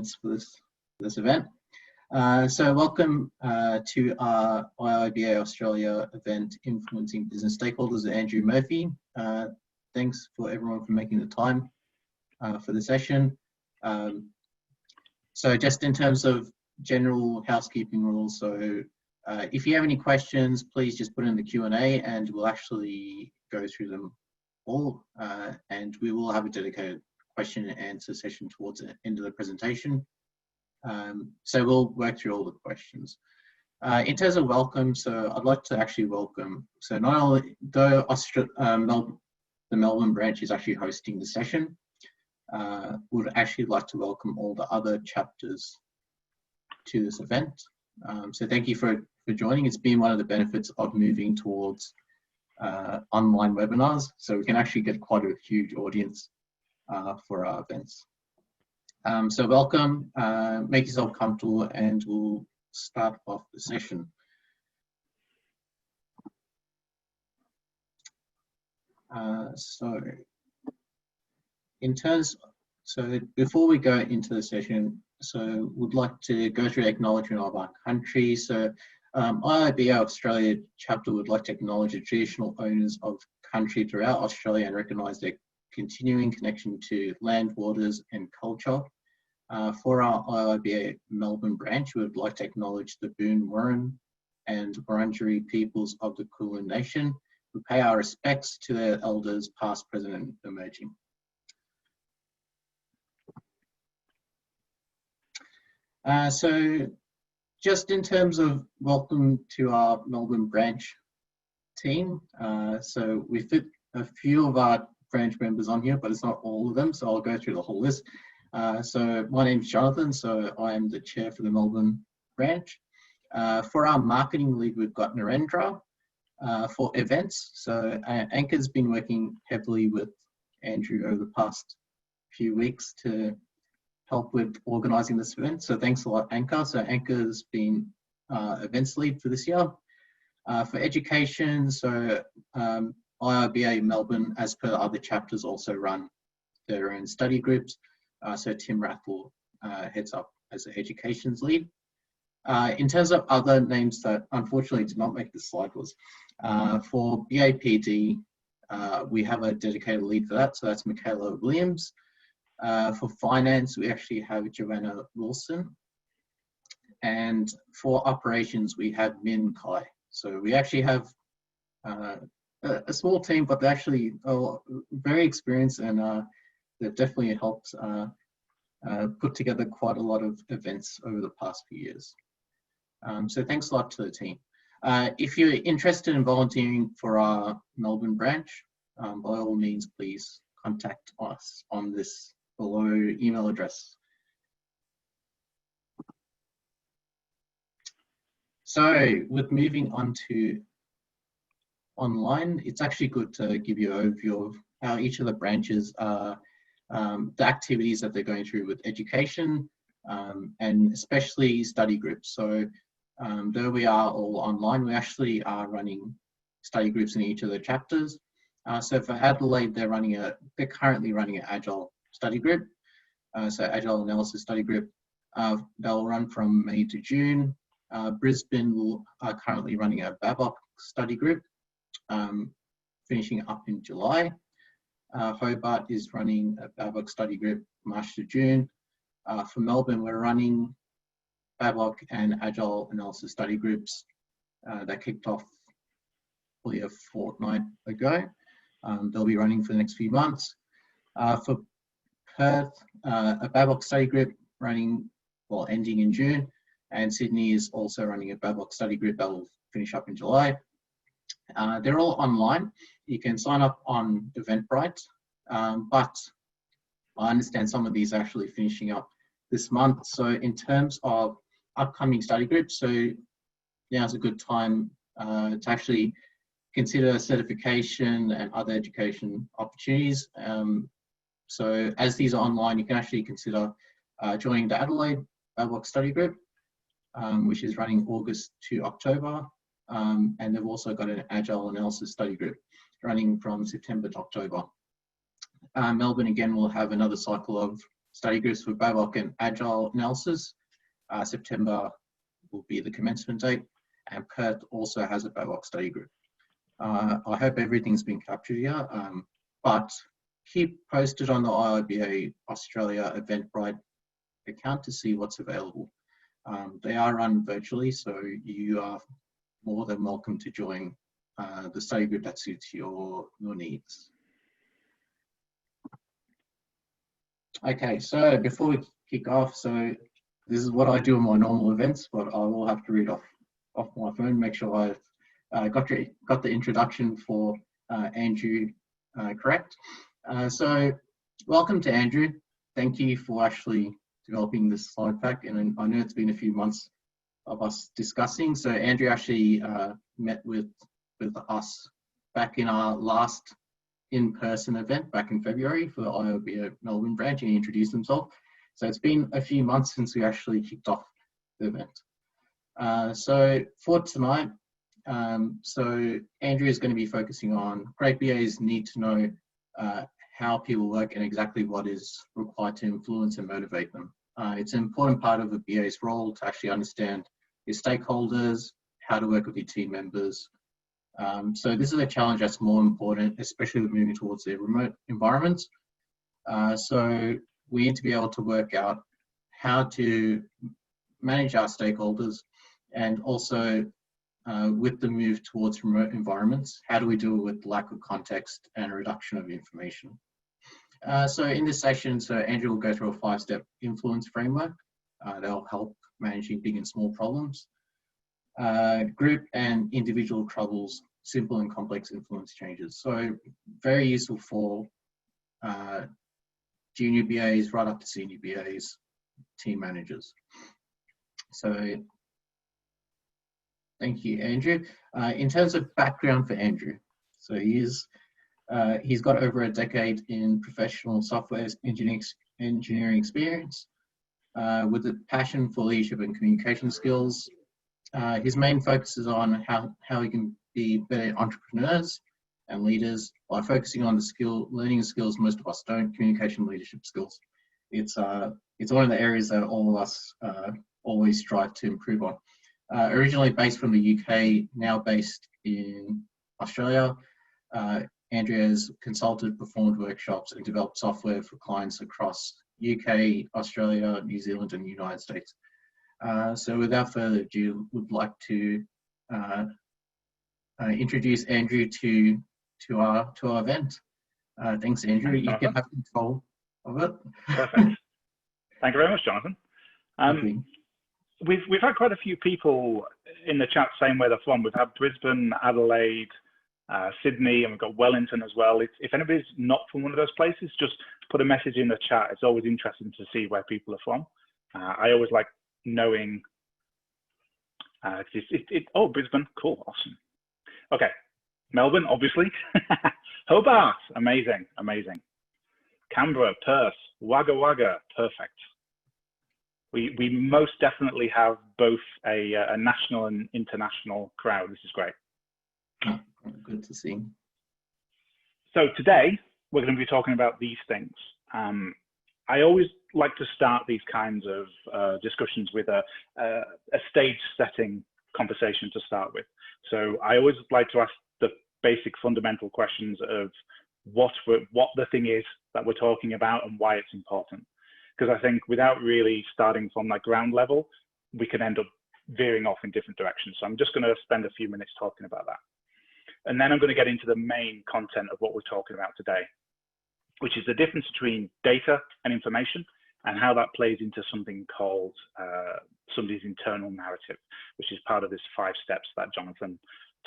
for this event. So welcome to our IIBA Australia event, Influencing Business Stakeholders, Andrew Murphy. Thanks for everyone for making the time for the session. So just in terms of general housekeeping rules, so if you have any questions, please just put in the Q&A and we'll actually go through them all, and we will have a dedicated question and answer session towards the end of the presentation. So we'll work through all the questions. In terms of welcome, so I'd like to actually welcome, so not only though the Melbourne branch is actually hosting the session, would actually like to welcome all the other chapters to this event. So thank you for joining. It's been one of the benefits of moving towards online webinars, so we can actually get quite a huge audience for our events. So welcome, make yourself comfortable and we'll start off the session. So before we go into the session, so we'd like to go through acknowledgement of our country. So IIBA Australia chapter would like to acknowledge the traditional owners of country throughout Australia and recognise their continuing connection to land, waters and culture. For our IIBA Melbourne branch, we would like to acknowledge the Boon Wurrung and Wurundjeri peoples of the Kulin Nation. We pay our respects to their elders, past, present and emerging. So just in terms of welcome to our Melbourne branch team, so we fit a few of our branch members on here, but it's not all of them, so I'll go through the whole list. So my name's Jonathan, so I am the chair for the Melbourne branch. For our marketing lead, we've got Narendra. For events, so Anchor's been working heavily with Andrew over the past few weeks to help with organising this event, so thanks a lot, Anchor. So Anchor's been events lead for this year. For education, so IIBA Melbourne, as per other chapters, also run their own study groups. So Tim Rathwell heads up as the education's lead. In terms of other names that unfortunately did not make the slide was, for BAPD, we have a dedicated lead for that, so that's Michaela Williams. For finance, we actually have Joanna Wilson. And for operations, we have Min Kai. So we actually have a small team, but they're actually very experienced, and they've definitely helped put together quite a lot of events over the past few years. So thanks a lot to the team. If you're interested in volunteering for our Melbourne branch, by all means, please contact us on this below email address. So with moving on to online, it's actually good to give you an overview of how each of the branches are, the activities that they're going through with education, and especially study groups. So though we are all online, we actually are running study groups in each of the chapters. So for Adelaide, they're currently running an Agile study group. So Agile Analysis Study Group. They'll run from May to June. Brisbane are currently running a BABOK study group, finishing up in July. Hobart is running a BABOK study group March to June. For Melbourne, we're running BABOK and Agile Analysis study groups that kicked off probably a fortnight ago. They'll be running for the next few months. For Perth, a BABOK study group ending in June, and Sydney is also running a BABOK study group that will finish up in July. They're all online. You can sign up on Eventbrite, but I understand some of these are actually finishing up this month. So in terms of upcoming study groups, so now's a good time to actually consider certification and other education opportunities. So as these are online, you can actually consider joining the Adelaide BABOK study group, which is running August to October. And they've also got an Agile Analysis study group running from September to October. Melbourne again will have another cycle of study groups for BABOK and Agile analysis. September will be the commencement date, and Perth also has a BABOK study group. I hope everything's been captured here, but keep posted on the IIBA Australia Eventbrite account to see what's available. They are run virtually, so you are more than welcome to join the study group that suits your needs. Okay, so before we kick off, so this is what I do in my normal events, but I will have to read off my phone, make sure I got the introduction for Andrew correct. So welcome to Andrew. Thank you for actually developing this slide pack, and I know it's been a few months of us discussing. So Andrew actually met with us back in our last in-person event back in February for the IIBA Melbourne branch, and he introduced himself. So it's been a few months since we actually kicked off the event. So for tonight, so Andrew is going to be focusing on great BAs need to know how people work and exactly what is required to influence and motivate them. It's an important part of a BA's role to actually understand your stakeholders, how to work with your team members. So this is a challenge that's more important, especially with moving towards the remote environments. So we need to be able to work out how to manage our stakeholders, and also with the move towards remote environments, how do we deal with lack of context and reduction of information? So in this session, so Andrew will go through a 5-step influence framework that'll help managing big and small problems. Group and individual troubles, simple and complex influence changes. So very useful for junior BAs right up to senior BAs, team managers. So thank you, Andrew. In terms of background for Andrew, so he's got over a decade in professional software engineering experience with a passion for leadership and communication skills. His main focus is on how we can be better entrepreneurs and leaders by focusing on learning skills most of us don't, communication leadership skills. It's one of the areas that all of us always strive to improve on. Originally based from the UK, now based in Australia, Andrew has consulted, performed workshops, and developed software for clients across UK, Australia, New Zealand, and the United States. So without further ado, would like to introduce Andrew to our event. Thanks, Andrew. Thanks, you can have control of it. Perfect. Thank you very much, Jonathan. We've had quite a few people in the chat saying where they're from. We've had Brisbane, Adelaide, Sydney, and we've got Wellington as well. If anybody's not from one of those places, just put a message in the chat. It's always interesting to see where people are from. I always like knowing. Oh, Brisbane, cool, awesome. Okay, Melbourne, obviously. Hobart, amazing, amazing. Canberra, Perth, Wagga Wagga, perfect. We most definitely have both a national and international crowd. This is great. Oh, good to see. So today we're going to be talking about these things. I always like to start these kinds of discussions with a stage setting conversation to start with. So I always like to ask the basic fundamental questions of what the thing is that we're talking about and why it's important. Because I think without really starting from that ground level, we can end up veering off in different directions. So I'm just going to spend a few minutes talking about that. And then I'm going to get into the main content of what we're talking about today, which is the difference between data and information and how that plays into something called somebody's internal narrative, which is part of this 5 steps that Jonathan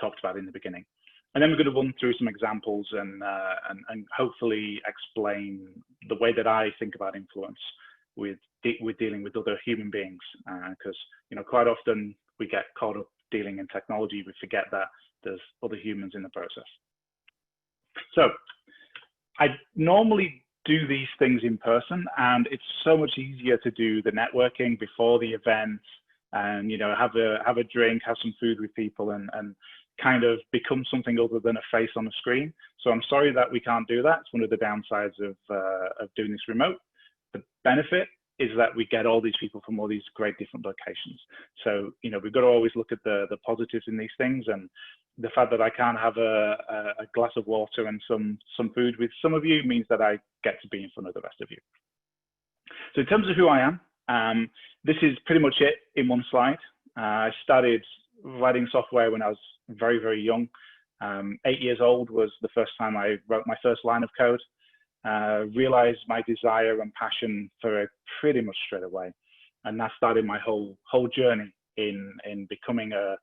talked about in the beginning. And then we're going to run through some examples and hopefully explain the way that I think about influence with dealing with other human beings, because quite often we get caught up dealing in technology, we forget that there's other humans in the process. So I normally do these things in person, and it's so much easier to do the networking before the event, and have a drink, have some food with people, and kind of become something other than a face on a screen. So I'm sorry that we can't do that. It's one of the downsides of doing this remote. The benefit is that we get all these people from all these great different locations. So, we've got to always look at the positives in these things, and the fact that I can't have a glass of water and some food with some of you means that I get to be in front of the rest of you. So in terms of who I am, this is pretty much it in one slide. I started writing software when I was very, very young. 8 years old was the first time I wrote my first line of code. Realized my desire and passion for it pretty much straight away, and that started my whole journey in becoming a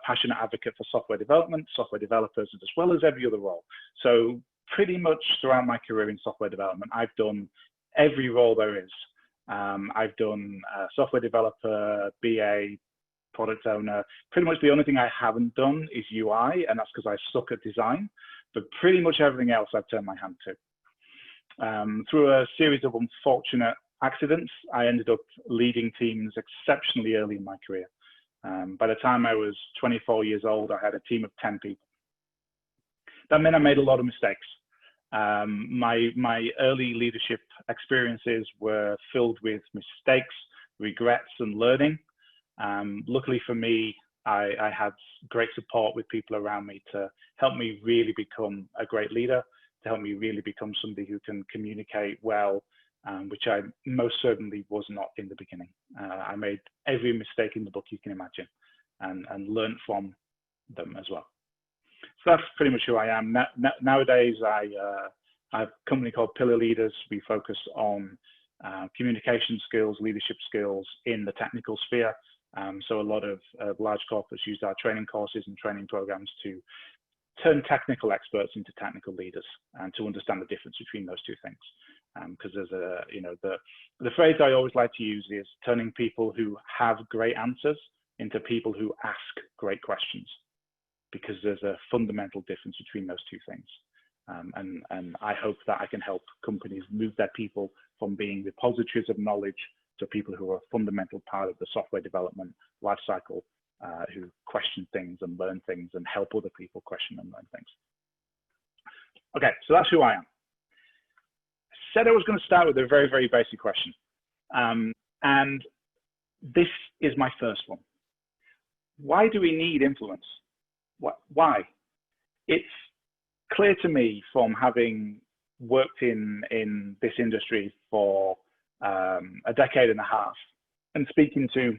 passionate advocate for software development, software developers, as well as every other role. So pretty much throughout my career in software development, I've done every role there is. I've done software developer, BA, product owner. Pretty much the only thing I haven't done is UI, and that's because I suck at design. But pretty much everything else I've turned my hand to. Through a series of unfortunate accidents, I ended up leading teams exceptionally early in my career. By the time I was 24 years old, I had a team of 10 people. That meant I made a lot of mistakes. My early leadership experiences were filled with mistakes, regrets, and learning. Luckily for me, I had great support with people around me to help me really become a great leader, to help me really become somebody who can communicate well, which I most certainly was not in the beginning. I made every mistake in the book you can imagine, and learned from them as well. So that's pretty much who I am. Nowadays, I have a company called Pillar Leaders. We focus on communication skills, leadership skills in the technical sphere. So a lot of large corporates use our training courses and training programs to turn technical experts into technical leaders and to understand the difference between those two things. Because there's the phrase I always like to use is turning people who have great answers into people who ask great questions, because there's a fundamental difference between those two things. And I hope that I can help companies move their people from being repositories of knowledge to people who are a fundamental part of the software development lifecycle, who question things and learn things and help other people question and learn things. Okay, so that's who I am. I said I was going to start with a very, very basic question. And this is my first one. Why do we need influence? Why? It's clear to me from having worked in this industry for a decade and a half and speaking to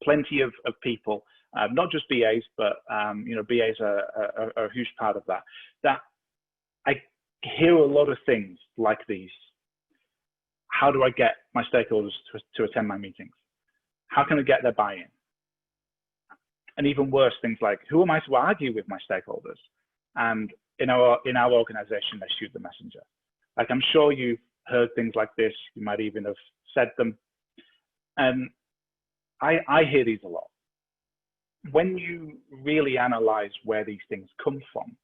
plenty of people, not just BAs, but BAs are a huge part of that, that I hear a lot of things like these. How do I get my stakeholders to attend my meetings? How can I get their buy-in? And even worse, things like, who am I to argue with my stakeholders? And in our organization, they shoot the messenger. Like, I'm sure you've heard things like this. You might even have said them. And I hear these a lot. When you really analyze where these things come from,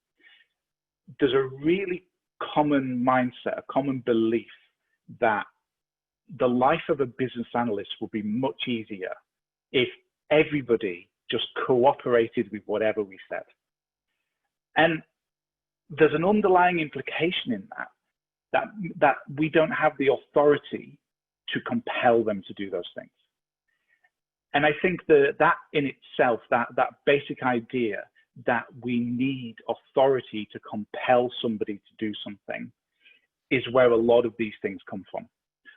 there's a really common mindset, a common belief that the life of a business analyst would be much easier if everybody just cooperated with whatever we said. And there's an underlying implication in that we don't have the authority to compel them to do those things. And I think that in itself, that basic idea that we need authority to compel somebody to do something is where a lot of these things come from,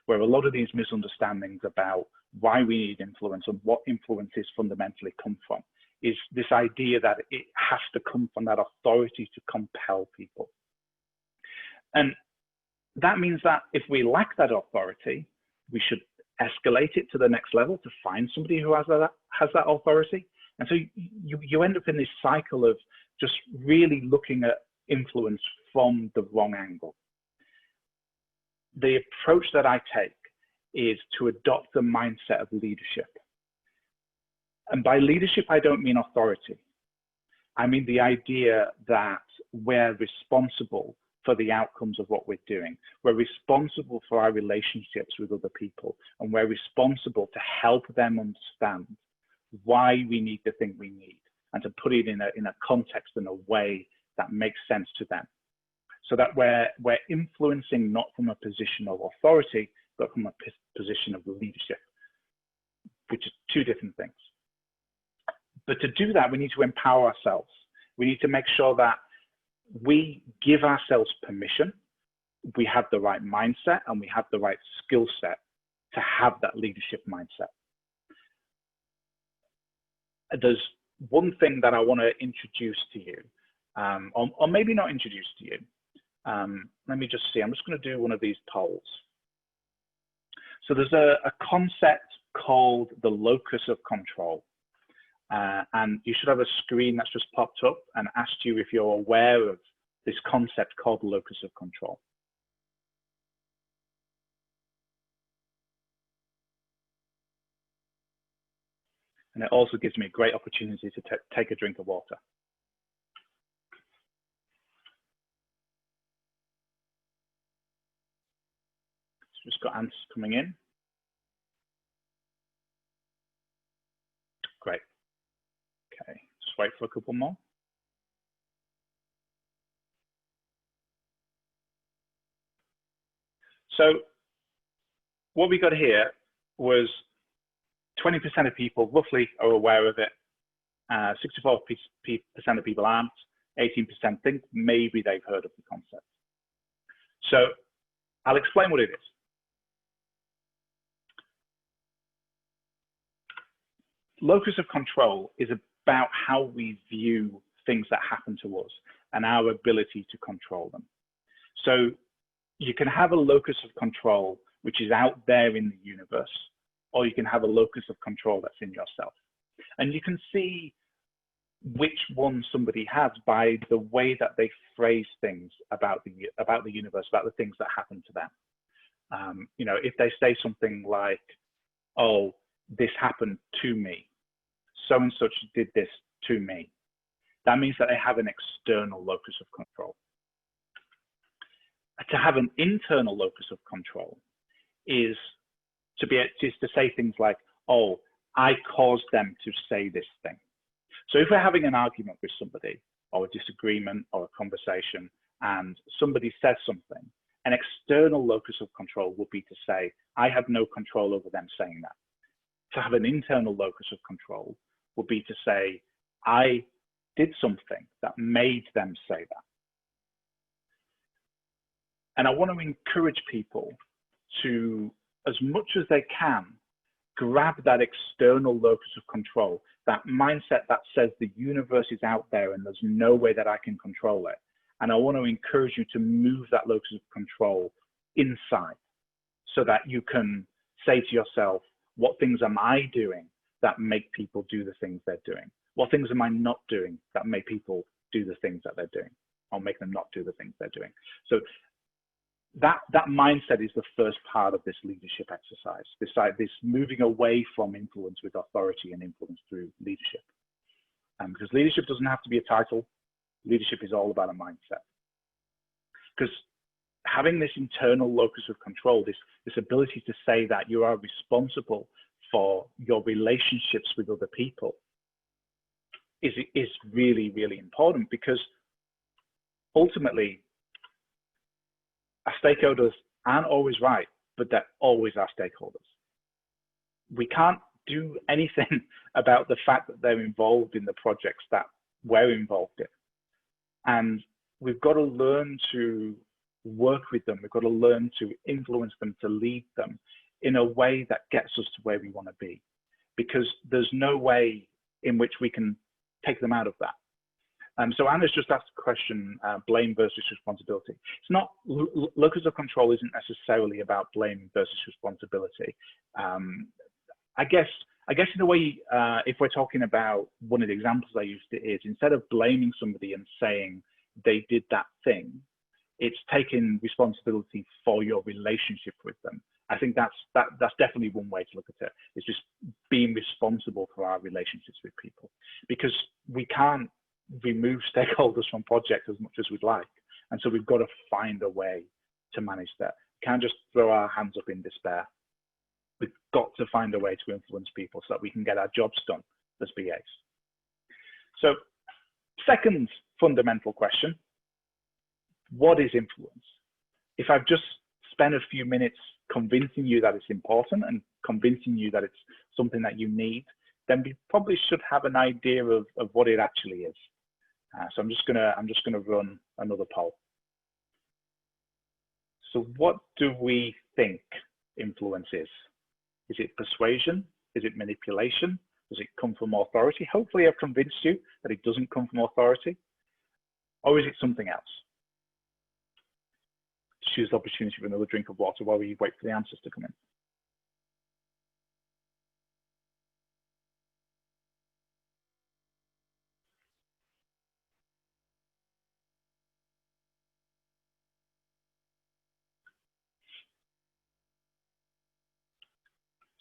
where a lot of these misunderstandings about why we need influence and what influences fundamentally come from, is this idea that it has to come from that authority to compel people. And that means that if we lack that authority, we should escalate it to the next level to find somebody who has that authority. And so you end up in this cycle of just really looking at influence from the wrong angle. The approach that I take is to adopt the mindset of leadership. And by leadership, I don't mean authority. I mean the idea that we're responsible for the outcomes of what we're doing. We're responsible for our relationships with other people, and we're responsible to help them understand why we need the thing we need, and to put it in a context and a way that makes sense to them. so that we're influencing not from a position of authority, but from a position of leadership, which is two different things. But to do that, we need to empower ourselves. We need to make sure that we give ourselves permission, we have the right mindset, and we have the right skill set to have that leadership mindset. There's one thing that I want to introduce to you, or maybe not introduce to you. Let me just see, I'm just going to do one of these polls. So there's a concept called the locus of control. And you should have a screen that's just popped up and asked you if you're aware of this concept called the locus of control. And it also gives me a great opportunity to take a drink of water. So just got answers coming in. Great. Okay, just wait for a couple more. So what we got here was 20% of people roughly are aware of it. 64% of people aren't. 18% think maybe they've heard of the concept. So I'll explain what it is. Locus of control is about how we view things that happen to us and our ability to control them. So you can have a locus of control which is out there in the universe, or you can have a locus of control that's in yourself. And you can see which one somebody has by the way that they phrase things about the universe, about the things that happen to them. You know, if they say something like, "Oh, this happened to me, so and such did this to me," that means that they have an external locus of control. To have an internal locus of control is to say things like, "Oh, I caused them to say this thing." So if we're having an argument with somebody, or a disagreement, or a conversation, and somebody says something, an external locus of control would be to say, "I have no control over them saying that." To have an internal locus of control would be to say, "I did something that made them say that." And I want to encourage people to, as much as they can, grab that external locus of control, that mindset that says the universe is out there and there's no way that I can control it. And I want to encourage you to move that locus of control inside so that you can say to yourself, what things am I doing that make people do the things they're doing? What things am I not doing that make people do the things that they're doing, or make them not do the things they're doing? So that mindset is the first part of this leadership exercise, this moving away from influence with authority and influence through leadership. Because leadership doesn't have to be a title. Leadership is all about a mindset. Because having this internal locus of control, this ability to say that you are responsible for your relationships with other people is really, really important, because ultimately our stakeholders aren't always right, but they're always our stakeholders. We can't do anything about the fact that they're involved in the projects that we're involved in. And we've got to learn to work with them. We've got to learn to influence them, to lead them in a way that gets us to where we want to be, because there's no way in which we can take them out of that. So Anna's just asked a question, blame versus responsibility. It's not, locus of control isn't necessarily about blame versus responsibility. I guess in a way, if we're talking about one of the examples I used, it is, instead of blaming somebody and saying they did that thing, it's taking responsibility for your relationship with them. I think that's definitely one way to look at it. It's just being responsible for our relationships with people, because we can't remove stakeholders from projects as much as we'd like, and so we've got to find a way to manage that. We can't just throw our hands up in despair. We've got to find a way to influence people so that we can get our jobs done as BAs. So, second fundamental question: What is influence? If I've just spent a few minutes convincing you that it's important and convincing you that it's something that you need, then we probably should have an idea of what it actually is. So I'm just gonna run another poll. So what do we think influence is? Is it persuasion? Is it manipulation? Does it come from authority? Hopefully I've convinced you that it doesn't come from authority. Or is it something else? Choose the opportunity for another drink of water while we wait for the answers to come in.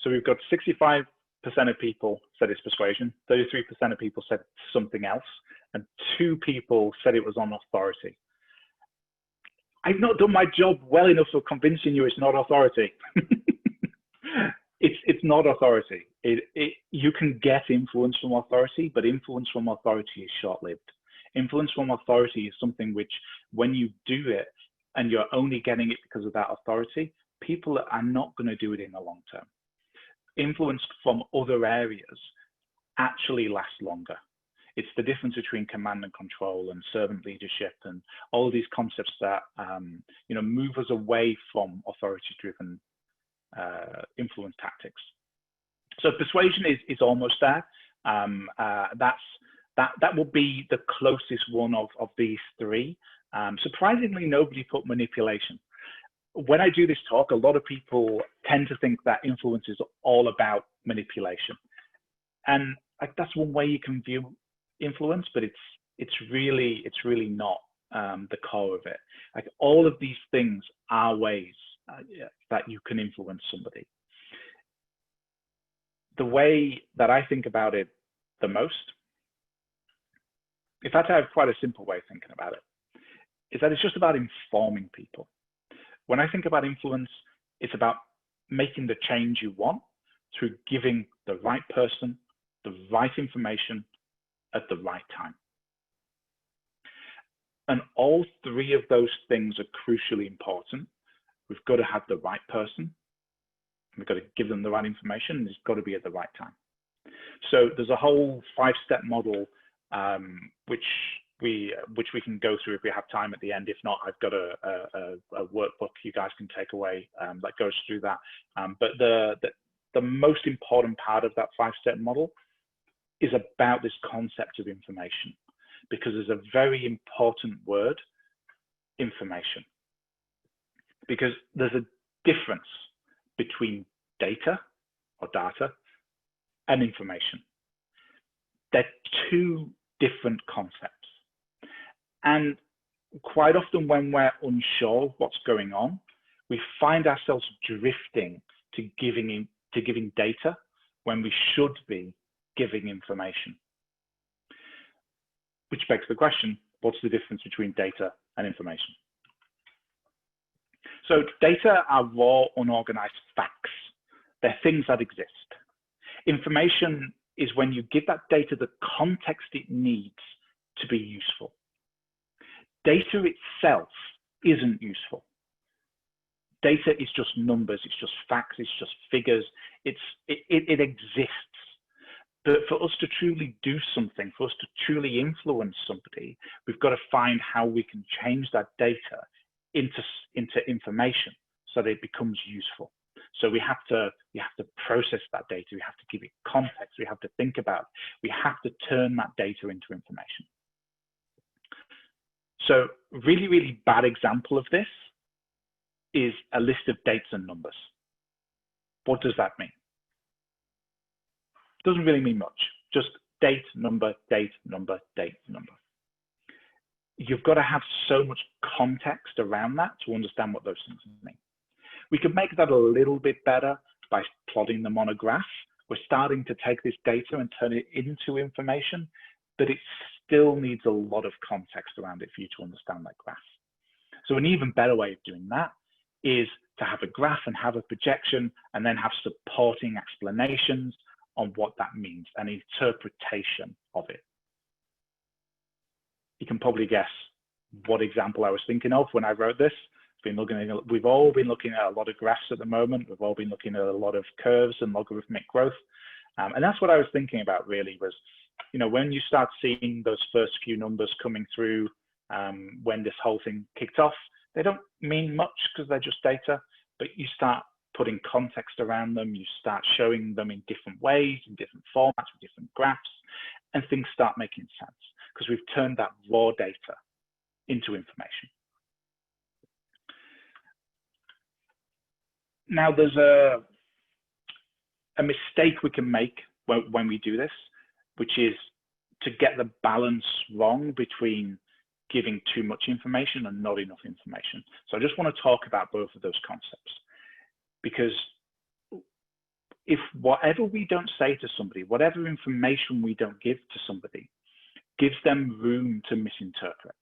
So we've got 65% of people said it's persuasion, 33% of people said something else, and 2 people said it was on authority. I've not done my job well enough for convincing you it's not authority. It's not authority. You can get influence from authority, but influence from authority is short-lived. Influence from authority is something which, when you do it and you're only getting it because of that authority, people are not going to do it in the long term. Influence from other areas actually lasts longer. It's the difference between command and control and servant leadership and all of these concepts that move us away from authority-driven influence tactics. So persuasion is almost there. That will be the closest one of these 3. Surprisingly, nobody put manipulation. When I do this talk, a lot of people tend to think that influence is all about manipulation, and that's one way you can view influence, but it's really not the core of it. Like, all of these things are ways that you can influence somebody. The way that I think about it the most, in fact, I have quite a simple way of thinking about it, is that it's just about informing people. When I think about influence, it's about making the change you want through giving the right person the right information at the right time. And all 3 of those things are crucially important. We've got to have the right person, we've got to give them the right information, and it's got to be at the right time. So there's a whole 5-step model which we can go through if we have time at the end. If not, I've got a workbook you guys can take away that goes through that. But the most important part of that 5-step model is about this concept of information, because there's a very important word, information, because there's a difference between data or data and information. They're 2 different concepts. And quite often when we're unsure of what's going on, we find ourselves drifting to giving data when we should be giving information. Which begs the question, what's the difference between data and information? So data are raw, unorganized facts. They're things that exist. Information is when you give that data the context it needs to be useful. Data itself isn't useful. Data is just numbers, it's just facts, it's just figures, it exists. But for us to truly do something, for us to truly influence somebody, we've got to find how we can change that data into information so that it becomes useful. So we have to process that data, we have to give it context, we have to think about it, we have to turn that data into information. So really, really bad example of this is a list of dates and numbers. What does that mean? Doesn't really mean much, just date, number, date, number, date, number. You've got to have so much context around that to understand what those things mean. We could make that a little bit better by plotting them on a graph. We're starting to take this data and turn it into information, but it still needs a lot of context around it for you to understand that graph. So an even better way of doing that is to have a graph and have a projection and then have supporting explanations on what that means, an interpretation of it. You can probably guess what example I was thinking of when I wrote this. We've all been looking at a lot of graphs at the moment. We've all been looking at a lot of curves and logarithmic growth. And that's what I was thinking about really was, you know, when you start seeing those first few numbers coming through when this whole thing kicked off, they don't mean much because they're just data, but you start putting context around them, you start showing them in different ways, in different formats, with different graphs, and things start making sense because we've turned that raw data into information. Now, there's a mistake we can make when we do this, which is to get the balance wrong between giving too much information and not enough information. So I just want to talk about both of those concepts, because if whatever we don't say to somebody, whatever information we don't give to somebody, gives them room to misinterpret.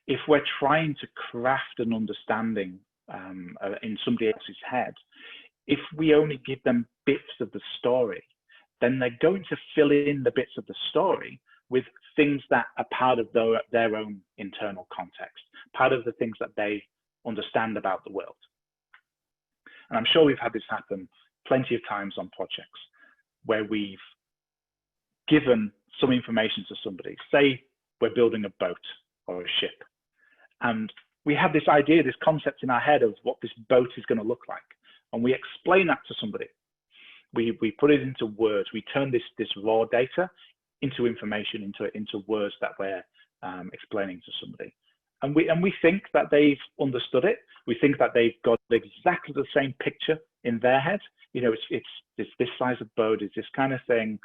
If we're trying to craft an understanding in somebody else's head, if we only give them bits of the story, then they're going to fill in the bits of the story with things that are part of their own internal context, part of the things that they understand about the world. And I'm sure we've had this happen plenty of times on projects where we've given some information to somebody. Say we're building a boat or a ship, and we have this idea, this concept in our head of what this boat is going to look like. And we explain that to somebody. We put it into words. We turn this raw data into information, into words that we're explaining to somebody. And we think that they've understood it. We think that they've got exactly the same picture in their head. You know, it's this size of boat, it's this kind of thing.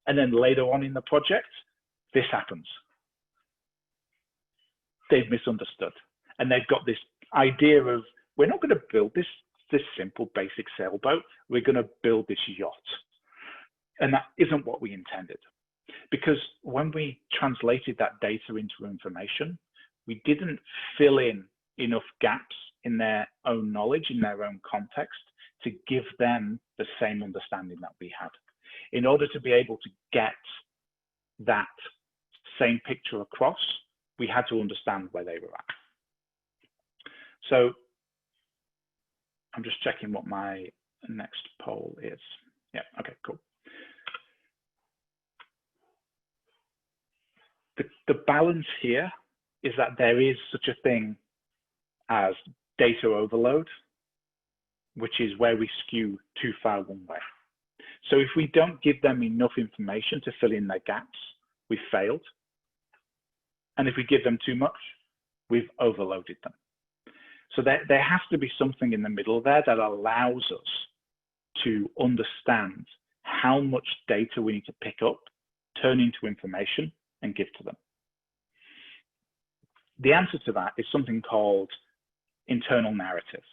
And then later on in the project, this happens. They've misunderstood. And they've got this idea of, we're not going to build this simple basic sailboat, we're going to build this yacht. And that isn't what we intended. Because when we translated that data into information, we didn't fill in enough gaps in their own knowledge, in their own context, to give them the same understanding that we had. In order to be able to get that same picture across, we had to understand where they were at. So I'm just checking what my next poll is. Yeah, okay, cool. The balance here is that there is such a thing as data overload, which is where we skew too far one way. So if we don't give them enough information to fill in their gaps, we've failed. And if we give them too much, we've overloaded them. So there has to be something in the middle there that allows us to understand how much data we need to pick up, turn into information, and give to them. The answer to that is something called internal narrative.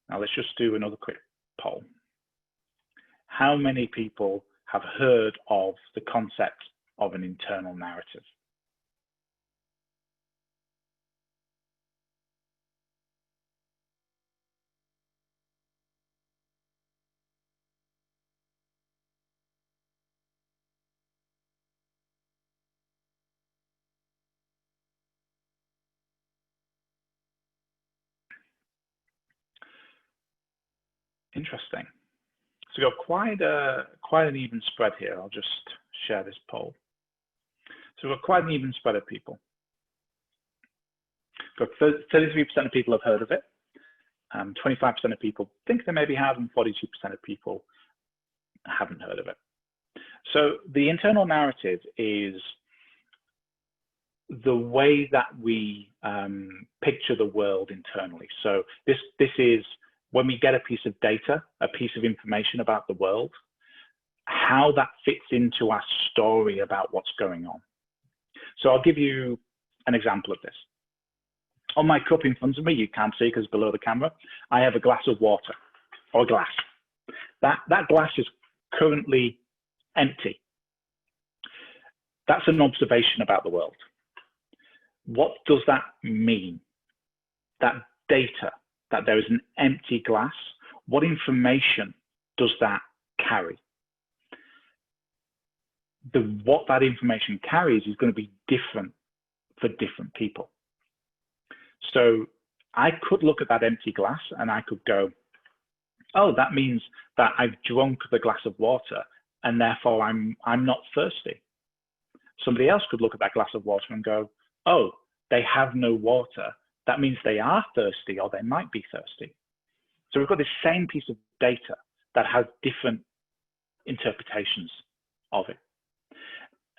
Now let's just do another quick poll. How many people have heard of the concept of an internal narrative? Interesting. So we've got quite an even spread here. I'll just share this poll. So we've got quite an even spread of people. We've got 33% of people have heard of it. 25% of people think they maybe have, and 42% of people haven't heard of it. So the internal narrative is the way that we picture the world internally. So this is when we get a piece of data, a piece of information about the world, how that fits into our story about what's going on. So I'll give you an example of this. On my cup in front of me, you can't see because below the camera, I have a glass of water, or a glass. That glass is currently empty. That's an observation about the world. What does that mean? That data, that there is an empty glass, what information does that carry? What that information carries is going to be different for different people. So I could look at that empty glass and I could go, oh, that means that I've drunk the glass of water and therefore I'm not thirsty. Somebody else could look at that glass of water and go, oh, they have no water. That means they are thirsty, or they might be thirsty. So we've got this same piece of data that has different interpretations of it.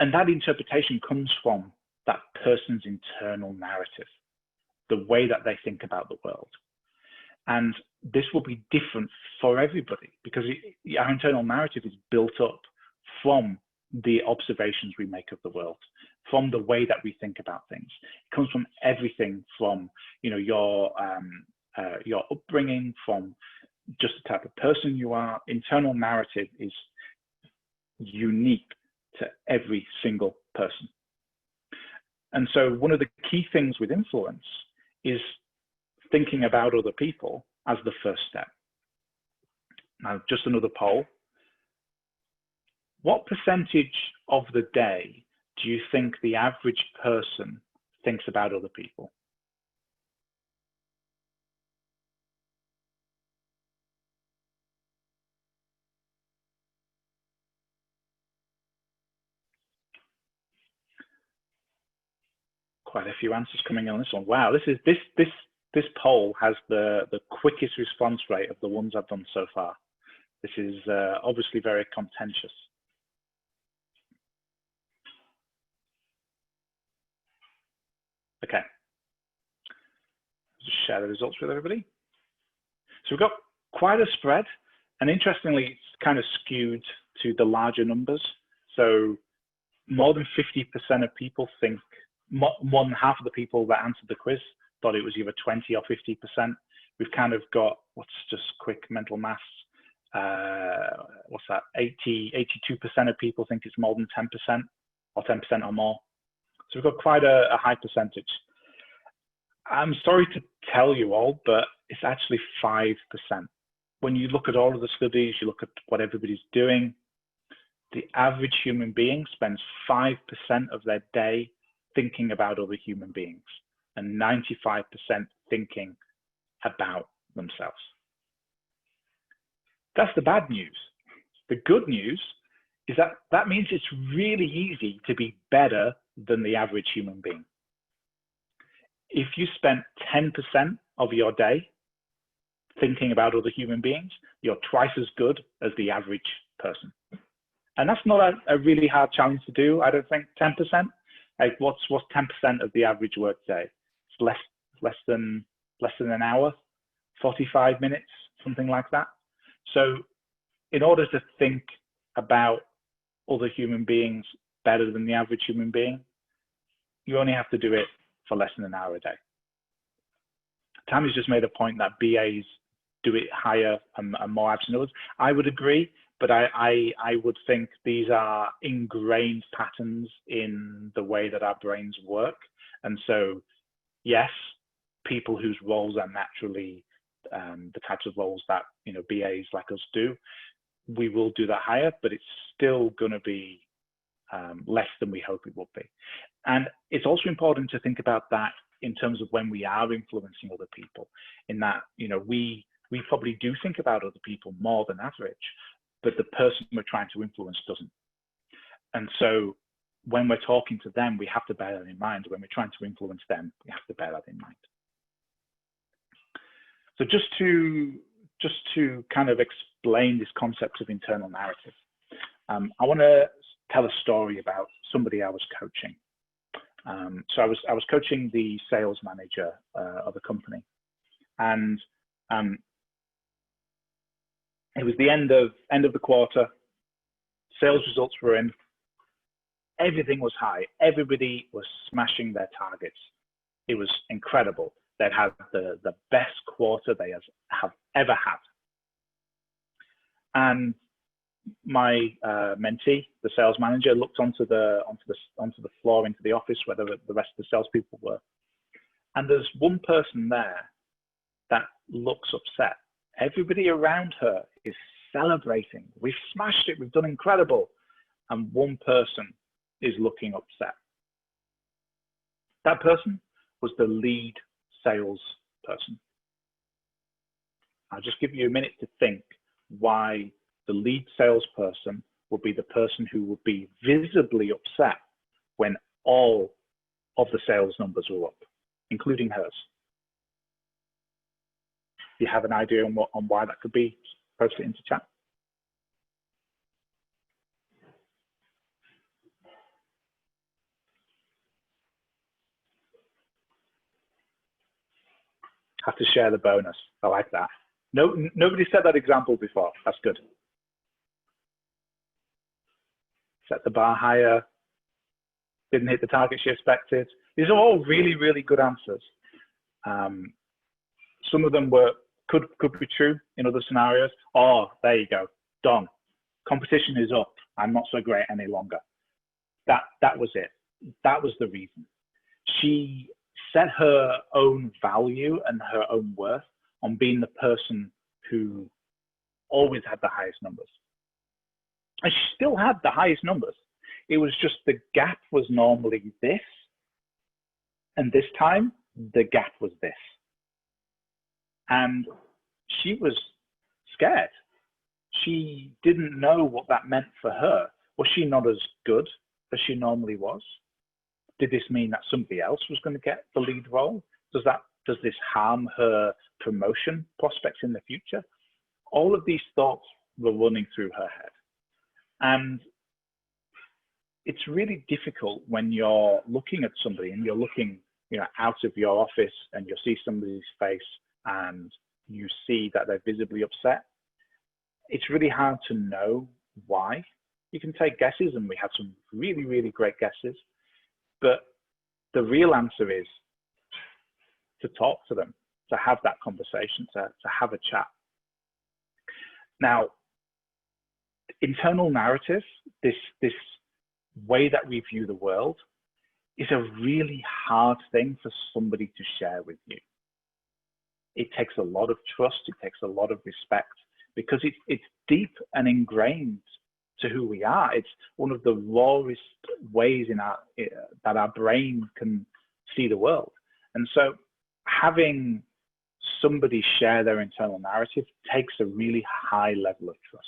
And that interpretation comes from that person's internal narrative, the way that they think about the world. And this will be different for everybody, because our internal narrative is built up from the observations we make of the world, from the way that we think about things. It comes from everything from, you know, your upbringing, from just the type of person you are. Internal narrative is unique to every single person. And so one of the key things with influence is thinking about other people as the first step. Now, just another poll. What percentage of the day do you think the average person thinks about other people? Quite a few answers coming in on this one. Wow, this poll has the quickest response rate of the ones I've done so far. This is obviously very contentious. Okay, just share the results with everybody. So we've got quite a spread, and interestingly, it's kind of skewed to the larger numbers. So more than 50% of people think, more than half of the people that answered the quiz thought it was either 20 or 50%. We've kind of got, what's just quick mental maths, what's that, 82% of people think it's more than 10% or 10% or more. So we've got quite a high percentage. I'm sorry to tell you all, but it's actually 5%. When you look at all of the studies, you look at what everybody's doing, the average human being spends 5% of their day thinking about other human beings, and 95% thinking about themselves. That's the bad news. The good news is that that means it's really easy to be better than the average human being. If you spent 10% of your day thinking about other human beings, you're twice as good as the average person. And that's not a really hard challenge to do, I don't think. 10%, like what's 10% of the average work day? It's less than an hour, 45 minutes, something like that. So in order to think about other human beings better than the average human being, you only have to do it for less than an hour a day. Tammy's just made a point that BAs do it higher and more absent. I would agree, but I would think these are ingrained patterns in the way that our brains work. And so, yes, people whose roles are naturally the types of roles that, you know, BAs like us do, we will do that higher, but it's still going to be less than we hope it will be. And it's also important to think about that in terms of when we are influencing other people, in that, you know, we probably do think about other people more than average, but the person we're trying to influence doesn't. And so when we're talking to them, we have to bear that in mind. When we're trying to influence them, we have to bear that in mind. So just to kind of explain this concept of internal narrative, I want to tell a story about somebody I was coaching. So I was coaching the sales manager of a company, and it was the end of the quarter. Sales results were in. Everything was high. Everybody was smashing their targets. It was incredible. They'd had the best quarter they have ever had. And my mentee, the sales manager, looked onto the floor into the office where the rest of the salespeople were, and there's one person there that looks upset. Everybody around her is celebrating. We've smashed it. We've done incredible. And one person is looking upset. That person was the lead salesperson. I'll just give you a minute to think why the lead salesperson would be the person who would be visibly upset when all of the sales numbers were up, including hers. Do you have an idea on why that could be? Post it into chat. Have to share the bonus. I like that. No, nobody said that example before. That's good. Set the bar higher. Didn't hit the target she expected. These are all really, really good answers. Some of them could be true in other scenarios. Oh, there you go. Done. Competition is up. I'm not so great any longer. That was it. That was the reason. She set her own value and her own worth on being the person who always had the highest numbers. And she still had the highest numbers. It was just the gap was normally this, and this time the gap was this. And she was scared. She didn't know what that meant for her. Was she not as good as she normally was? Did this mean that somebody else was going to get the lead role? Does this harm her promotion prospects in the future? All of these thoughts were running through her head. And it's really difficult when you're looking at somebody and you're looking, out of your office and you see somebody's face and you see that they're visibly upset. It's really hard to know why. You can take guesses, and we had some really, really great guesses. But the real answer is to talk to them, to have that conversation, to have a chat. Now, internal narrative, this way that we view the world, is a really hard thing for somebody to share with you. It takes a lot of trust, it takes a lot of respect, because it's deep and ingrained to who we are. It's one of the rawest ways that our brain can see the world. And so having somebody share their internal narrative takes a really high level of trust.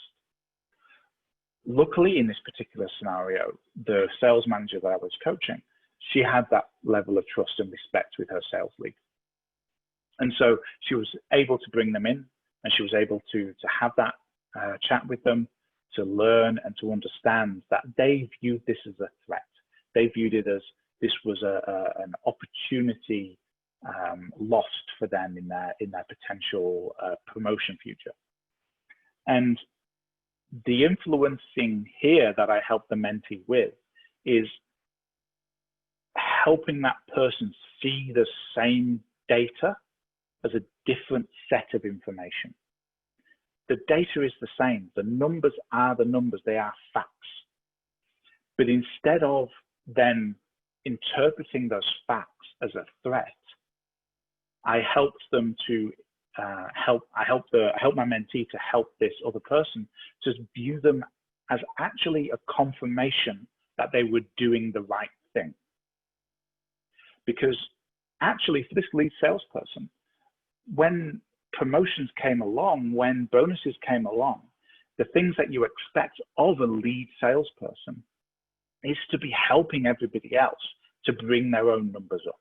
Luckily, in this particular scenario, the sales manager that I was coaching, she had that level of trust and respect with her sales lead. And so she was able to bring them in, and she was able to have that chat with them, to learn and to understand that they viewed this as a threat. They viewed it as this was an opportunity lost for them in their potential promotion future. And the influencing here that I help the mentee with is helping that person see the same data as a different set of information. The data is the same. The numbers are the numbers. They are facts. But instead of then interpreting those facts as a threat, I helped them to I help my mentee to help this other person to view them as actually a confirmation that they were doing the right thing. Because actually, for this lead salesperson, when promotions came along, when bonuses came along, the things that you expect of a lead salesperson is to be helping everybody else to bring their own numbers up.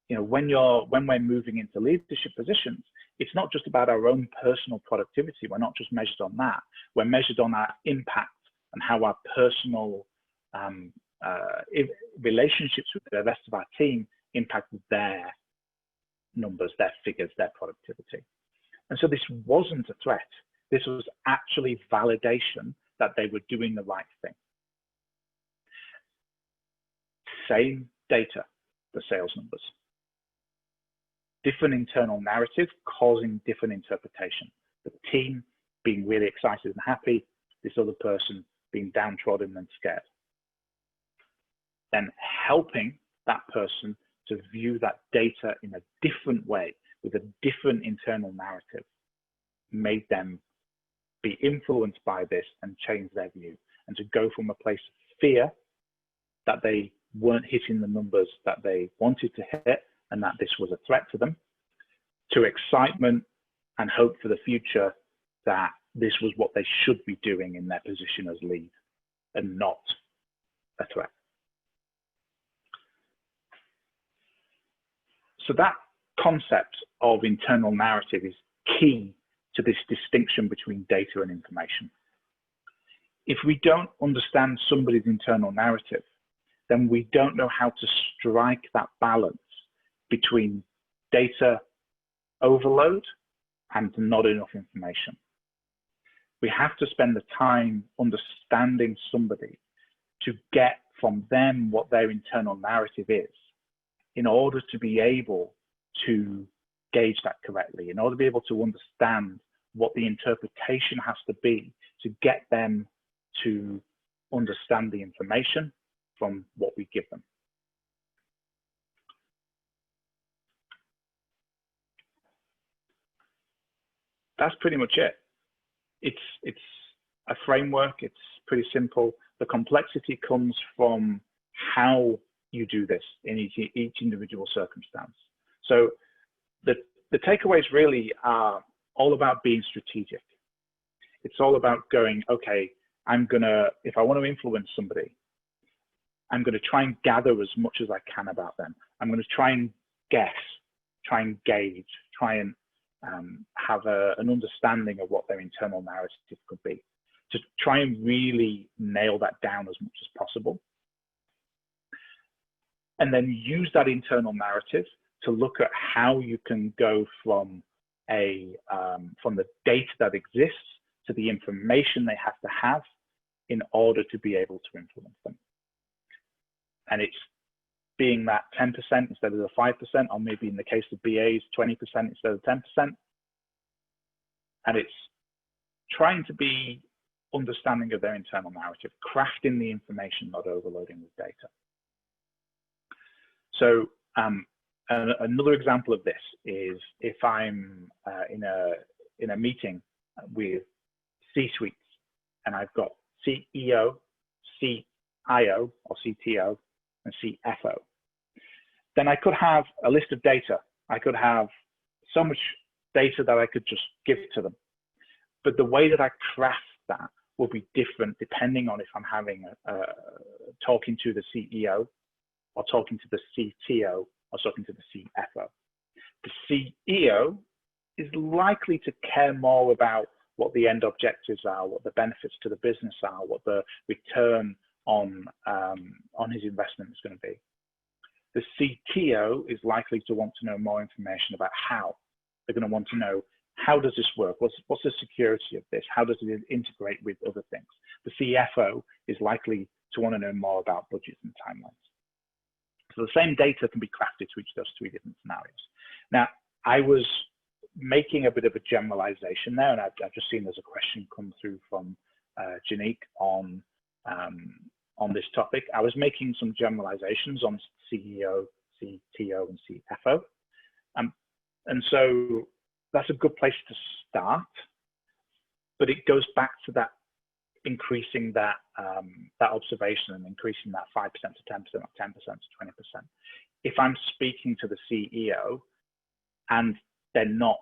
When we're moving into leadership positions, it's not just about our own personal productivity. We're not just measured on that. We're measured on our impact and how our personal relationships with the rest of our team impact their numbers, their figures, their productivity. And so this wasn't a threat. This was actually validation that they were doing the right thing. Same data, the sales numbers. Different internal narrative causing different interpretation. The team being really excited and happy, this other person being downtrodden and scared. Then helping that person to view that data in a different way, with a different internal narrative, made them be influenced by this and change their view, and to go from a place of fear that they weren't hitting the numbers that they wanted to hit and that this was a threat to them, to excitement and hope for the future that this was what they should be doing in their position as lead and not a threat. So that concept of internal narrative is key to this distinction between data and information. If we don't understand somebody's internal narrative, then we don't know how to strike that balance between data overload and not enough information. We have to spend the time understanding somebody to get from them what their internal narrative is in order to be able to gauge that correctly, in order to be able to understand what the interpretation has to be to get them to understand the information from what we give them. That's pretty much it. It's a framework, it's pretty simple. The complexity comes from how you do this in each individual circumstance. So the takeaways really are all about being strategic. It's all about going, okay, if I want to influence somebody, I'm going to try and gather as much as I can about them. I'm going to try and guess, try and gauge, try and have an understanding of what their internal narrative could be, to try and really nail that down as much as possible. And then use that internal narrative to look at how you can go from the data that exists to the information they have to have in order to be able to influence them. And it's being that 10% instead of the 5%, or maybe in the case of BAs, 20% instead of 10%. And it's trying to be understanding of their internal narrative, crafting the information, not overloading with data. So another example of this is if I'm in a meeting with C-suites and I've got CEO, CIO or CTO, and CFO, then I could have a list of data. I could have so much data that I could just give to them. But the way that I craft that will be different depending on if I'm having talking to the CEO or talking to the CTO or talking to the CFO. The CEO is likely to care more about what the end objectives are, what the benefits to the business are, what the return on his investment is going to be. The CTO is likely to want to know more information about how. They're going to want to know, how does this work? What's the security of this? How does it integrate with other things? The CFO is likely to want to know more about budgets and timelines. So the same data can be crafted to each of those three different scenarios. Now, I was making a bit of a generalization there, and I've just seen there's a question come through from Janique on this topic. I was making some generalizations on CEO, CTO, and CFO. And so that's a good place to start, but it goes back to that increasing that observation and increasing that 5% to 10% or 10% to 20%. If I'm speaking to the CEO and they're not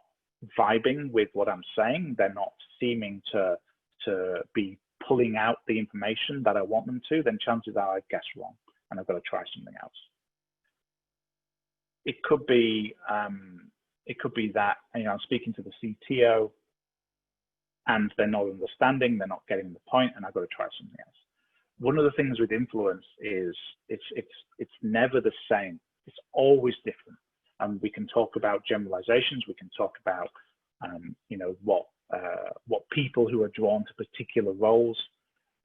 vibing with what I'm saying, they're not seeming to be pulling out the information that I want them to, then chances are I've guessed wrong and I've got to try something else. It could be that, I'm speaking to the CTO and they're not understanding, they're not getting the point, and I've got to try something else. One of the things with influence is it's never the same. It's always different. And we can talk about generalizations. We can talk about what people who are drawn to particular roles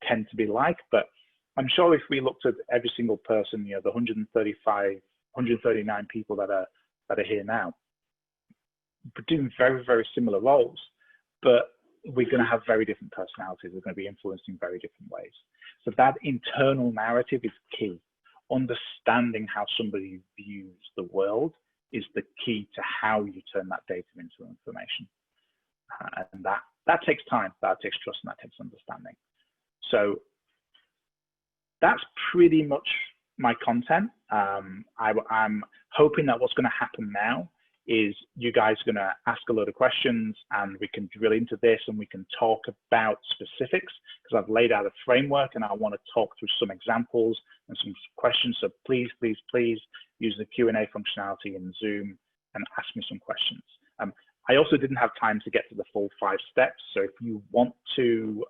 tend to be like. But I'm sure if we looked at every single person, the 139 people that are here now, we're doing very, very similar roles, but we're going to have very different personalities. We're going to be influenced in very different ways. So that internal narrative is key. Understanding how somebody views the world is the key to how you turn that data into information. And that takes time, that takes trust, and that takes understanding. So that's pretty much my content. I'm hoping that what's going to happen now is you guys are going to ask a lot of questions and we can drill into this and we can talk about specifics, because I've laid out a framework and I want to talk through some examples and some questions. So please, please, please use the Q&A functionality in Zoom and ask me some questions. I also didn't have time to get to the full 5 steps. So if you want to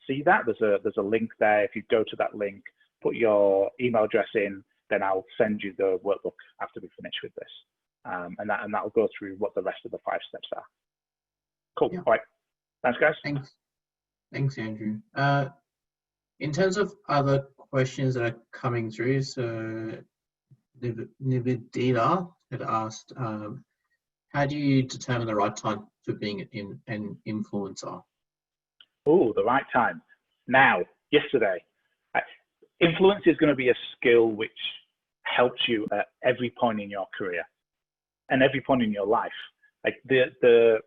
see that, there's a link there. If you go to that link, put your email address in, then I'll send you the workbook after we finish with this. And that will go through what the rest of the 5 steps are. Cool. Yeah. All right. Thanks, guys. Thanks, Andrew. In terms of other questions that are coming through, so Nivedita had asked, how do you determine the right time for being an influencer? Oh, the right time. Now, yesterday. Influence is going to be a skill which helps you at every point in your career and every point in your life. Like the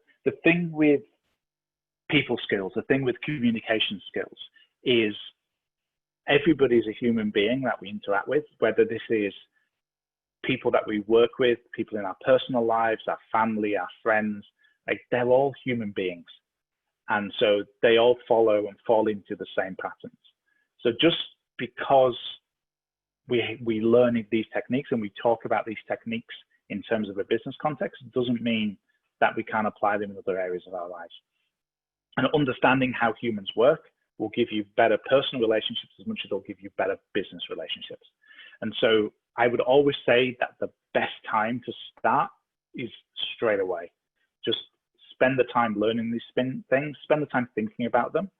thing with people skills, the thing with communication skills is everybody's a human being that we interact with, whether this is people that we work with, people in our personal lives, our family, our friends, like they're all human beings. And so they all follow and fall into the same patterns. So just because we learn these techniques and we talk about these techniques in terms of a business context doesn't mean that we can't apply them in other areas of our lives. And understanding how humans work will give you better personal relationships as much as it'll give you better business relationships. And so I would always say that the best time to start is straight away. Just spend the time learning these things, spend the time thinking about them.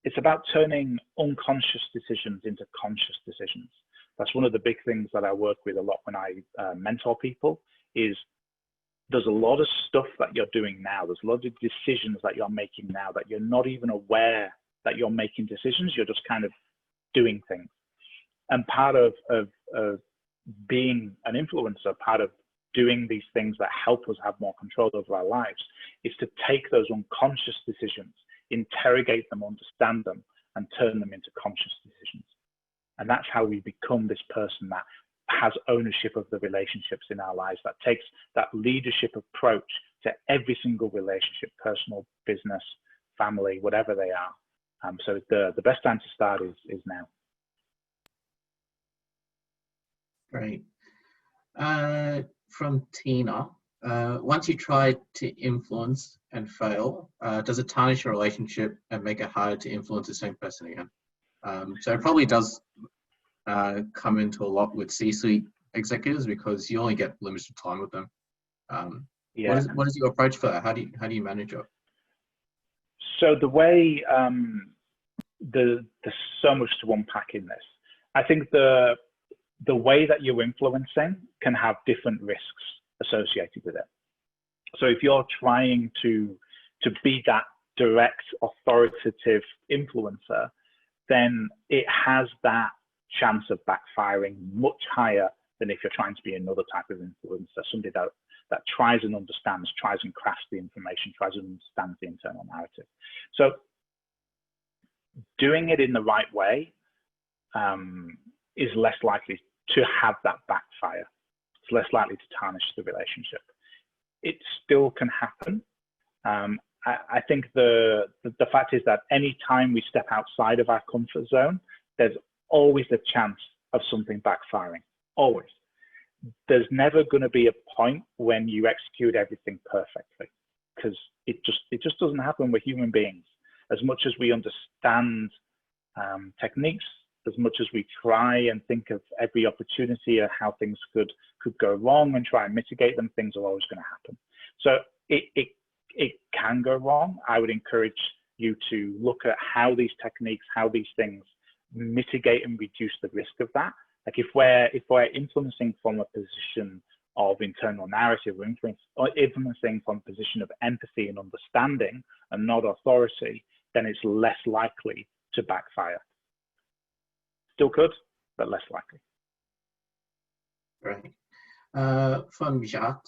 It's about turning unconscious decisions into conscious decisions. That's one of the big things that I work with a lot when I mentor people is there's a lot of stuff that you're doing now. There's a lot of decisions that you're making now that you're not even aware that you're making decisions. You're just kind of doing things. And part of being an influencer, part of doing these things that help us have more control over our lives is to take those unconscious decisions, interrogate them, understand them, and turn them into conscious decisions. And that's how we become this person that has ownership of the relationships in our lives, that takes that leadership approach to every single relationship, personal, business, family, whatever they are. So the best time to start is now. Great. From Tina, once you try to influence and fail, does it tarnish your relationship and make it harder to influence the same person again? So it probably does come into a lot with C-suite executives because you only get limited time with them. Yeah. What is your approach for that? How do you manage it? So the way there's so much to unpack in this. I think the way that you're influencing can have different risks associated with it. So if you're trying to be that direct, authoritative influencer, then it has that chance of backfiring much higher than if you're trying to be another type of influencer, somebody that tries and understands, tries and crafts the information, tries and understands the internal narrative. So doing it in the right way is less likely to have that backfire. It's less likely to tarnish the relationship. It still can happen. I think the fact is that any time we step outside of our comfort zone, there's always the chance of something backfiring, always. There's never going to be a point when you execute everything perfectly, because it just doesn't happen. We're human beings. As much as we understand techniques, as much as we try and think of every opportunity of how things could go wrong and try and mitigate them, things are always going to happen. So it can go wrong. I would encourage you to look at how these techniques, how these things mitigate and reduce the risk of that. Like if we're influencing from a position of internal narrative, or influencing from a position of empathy and understanding and not authority, then it's less likely to backfire. Still could, but less likely. Right. From Jacques,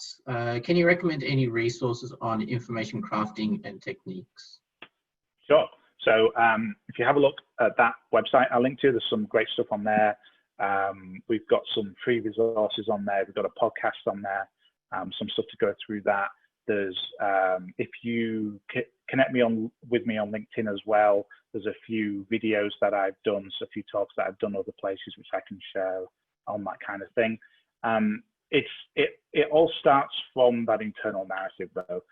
can you recommend any resources on information crafting and techniques? Sure. So if you have a look at that website I linked to, there's some great stuff on there. We've got some free resources on there. We've got a podcast on there, some stuff to go through that. There's, if you connect with me on LinkedIn as well, there's a few videos that I've done, so a few talks that I've done other places which I can share on that kind of thing. It all starts from that internal narrative though.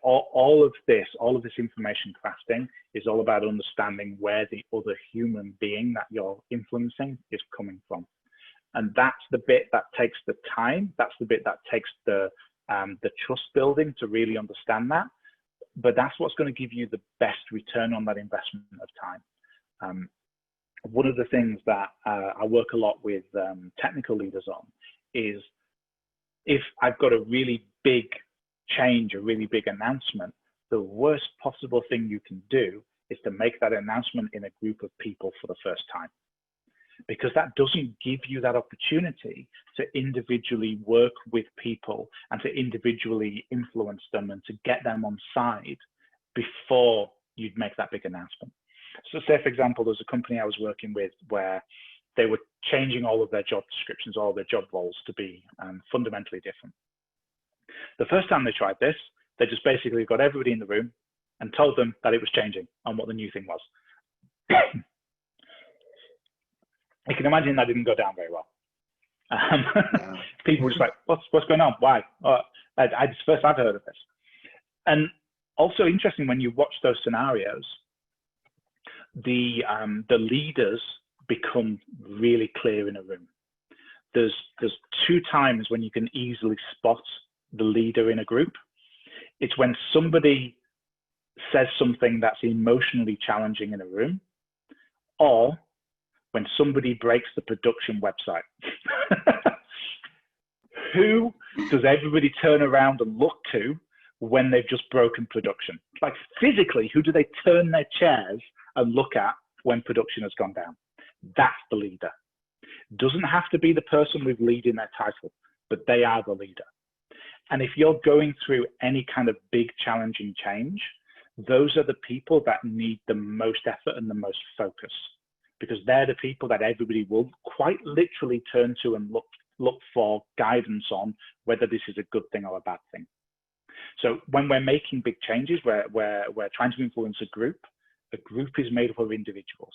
All of this information crafting is all about understanding where the other human being that you're influencing is coming from. And that's the bit that takes the time. That's the bit that takes the trust building to really understand that. But that's what's going to give you the best return on that investment of time. One of the things that I work a lot with technical leaders on is, if I've got a really big change, a really big announcement, the worst possible thing you can do is to make that announcement in a group of people for the first time, because that doesn't give you that opportunity to individually work with people and to individually influence them and to get them on side before you'd make that big announcement. So say, for example, there's a company I was working with where they were changing all of their job descriptions, all of their job roles to be fundamentally different. The first time they tried this, they just basically got everybody in the room and told them that it was changing and what the new thing was. You can imagine that didn't go down very well. People were just like, what's going on? Why? It's the first I've heard of this. And also interesting, when you watch those scenarios, the leaders become really clear in a room. There's two times when you can easily spot the leader in a group. It's when somebody says something that's emotionally challenging in a room, or when somebody breaks the production website. Who does everybody turn around and look to when they've just broken production? Like physically, who do they turn their chairs and look at when production has gone down? That's the leader. Doesn't have to be the person with lead in their title, but they are the leader. And if you're going through any kind of big challenging change, those are the people that need the most effort and the most focus, because they're the people that everybody will quite literally turn to and look for guidance on whether this is a good thing or a bad thing. So when we're making big changes, we're trying to influence a group is made up of individuals.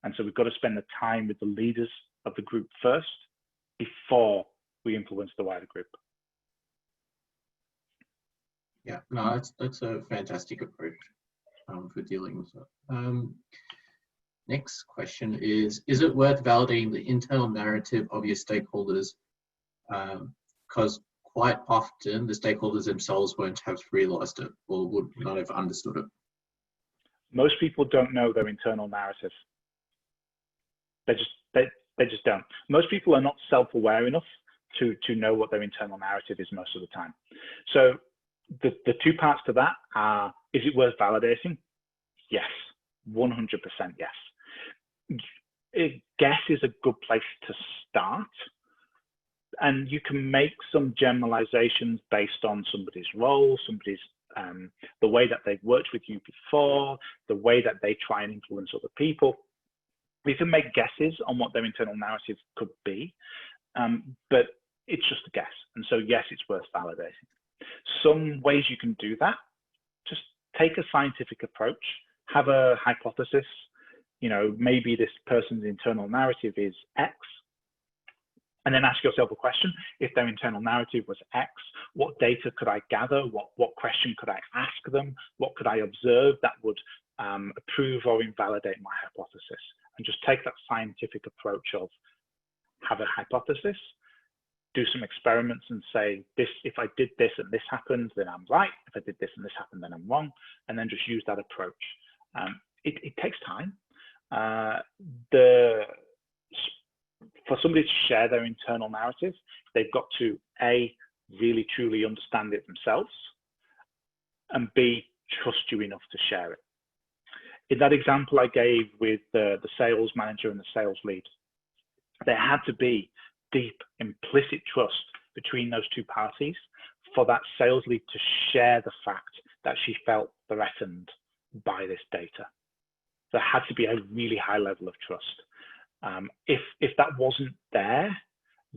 And so we've got to spend the time with the leaders of the group first before we influence the wider group. Yeah, no, that's a fantastic approach for dealing with it. Next question is it worth validating the internal narrative of your stakeholders? Because quite often the stakeholders themselves won't have realized it or would not have understood it. Most people don't know their internal narrative. They just don't. Most people are not self-aware enough to know what their internal narrative is most of the time. So the two parts to that are, is it worth validating? Yes, 100% yes. Guess is a good place to start. And you can make some generalizations based on somebody's role, somebody's the way that they've worked with you before, the way that they try and influence other people. We can make guesses on what their internal narrative could be, but it's just a guess. And so, yes, it's worth validating. Some ways you can do that: just take a scientific approach, have a hypothesis. You know, maybe this person's internal narrative is X, and then ask yourself a question. If their internal narrative was X, what data could I gather? What question could I ask them? What could I observe that would prove or invalidate my hypothesis? And just take that scientific approach of have a hypothesis, do some experiments and say, this, if I did this and this happened, then I'm right. If I did this and this happened, then I'm wrong. And then just use that approach. It takes time. For somebody to share their internal narrative, they've got to A, really truly understand it themselves, and B, trust you enough to share it. In that example I gave with the sales manager and the sales lead, there had to be deep implicit trust between those two parties for that sales lead to share the fact that she felt threatened by this data. There had to be a really high level of trust. If that wasn't there,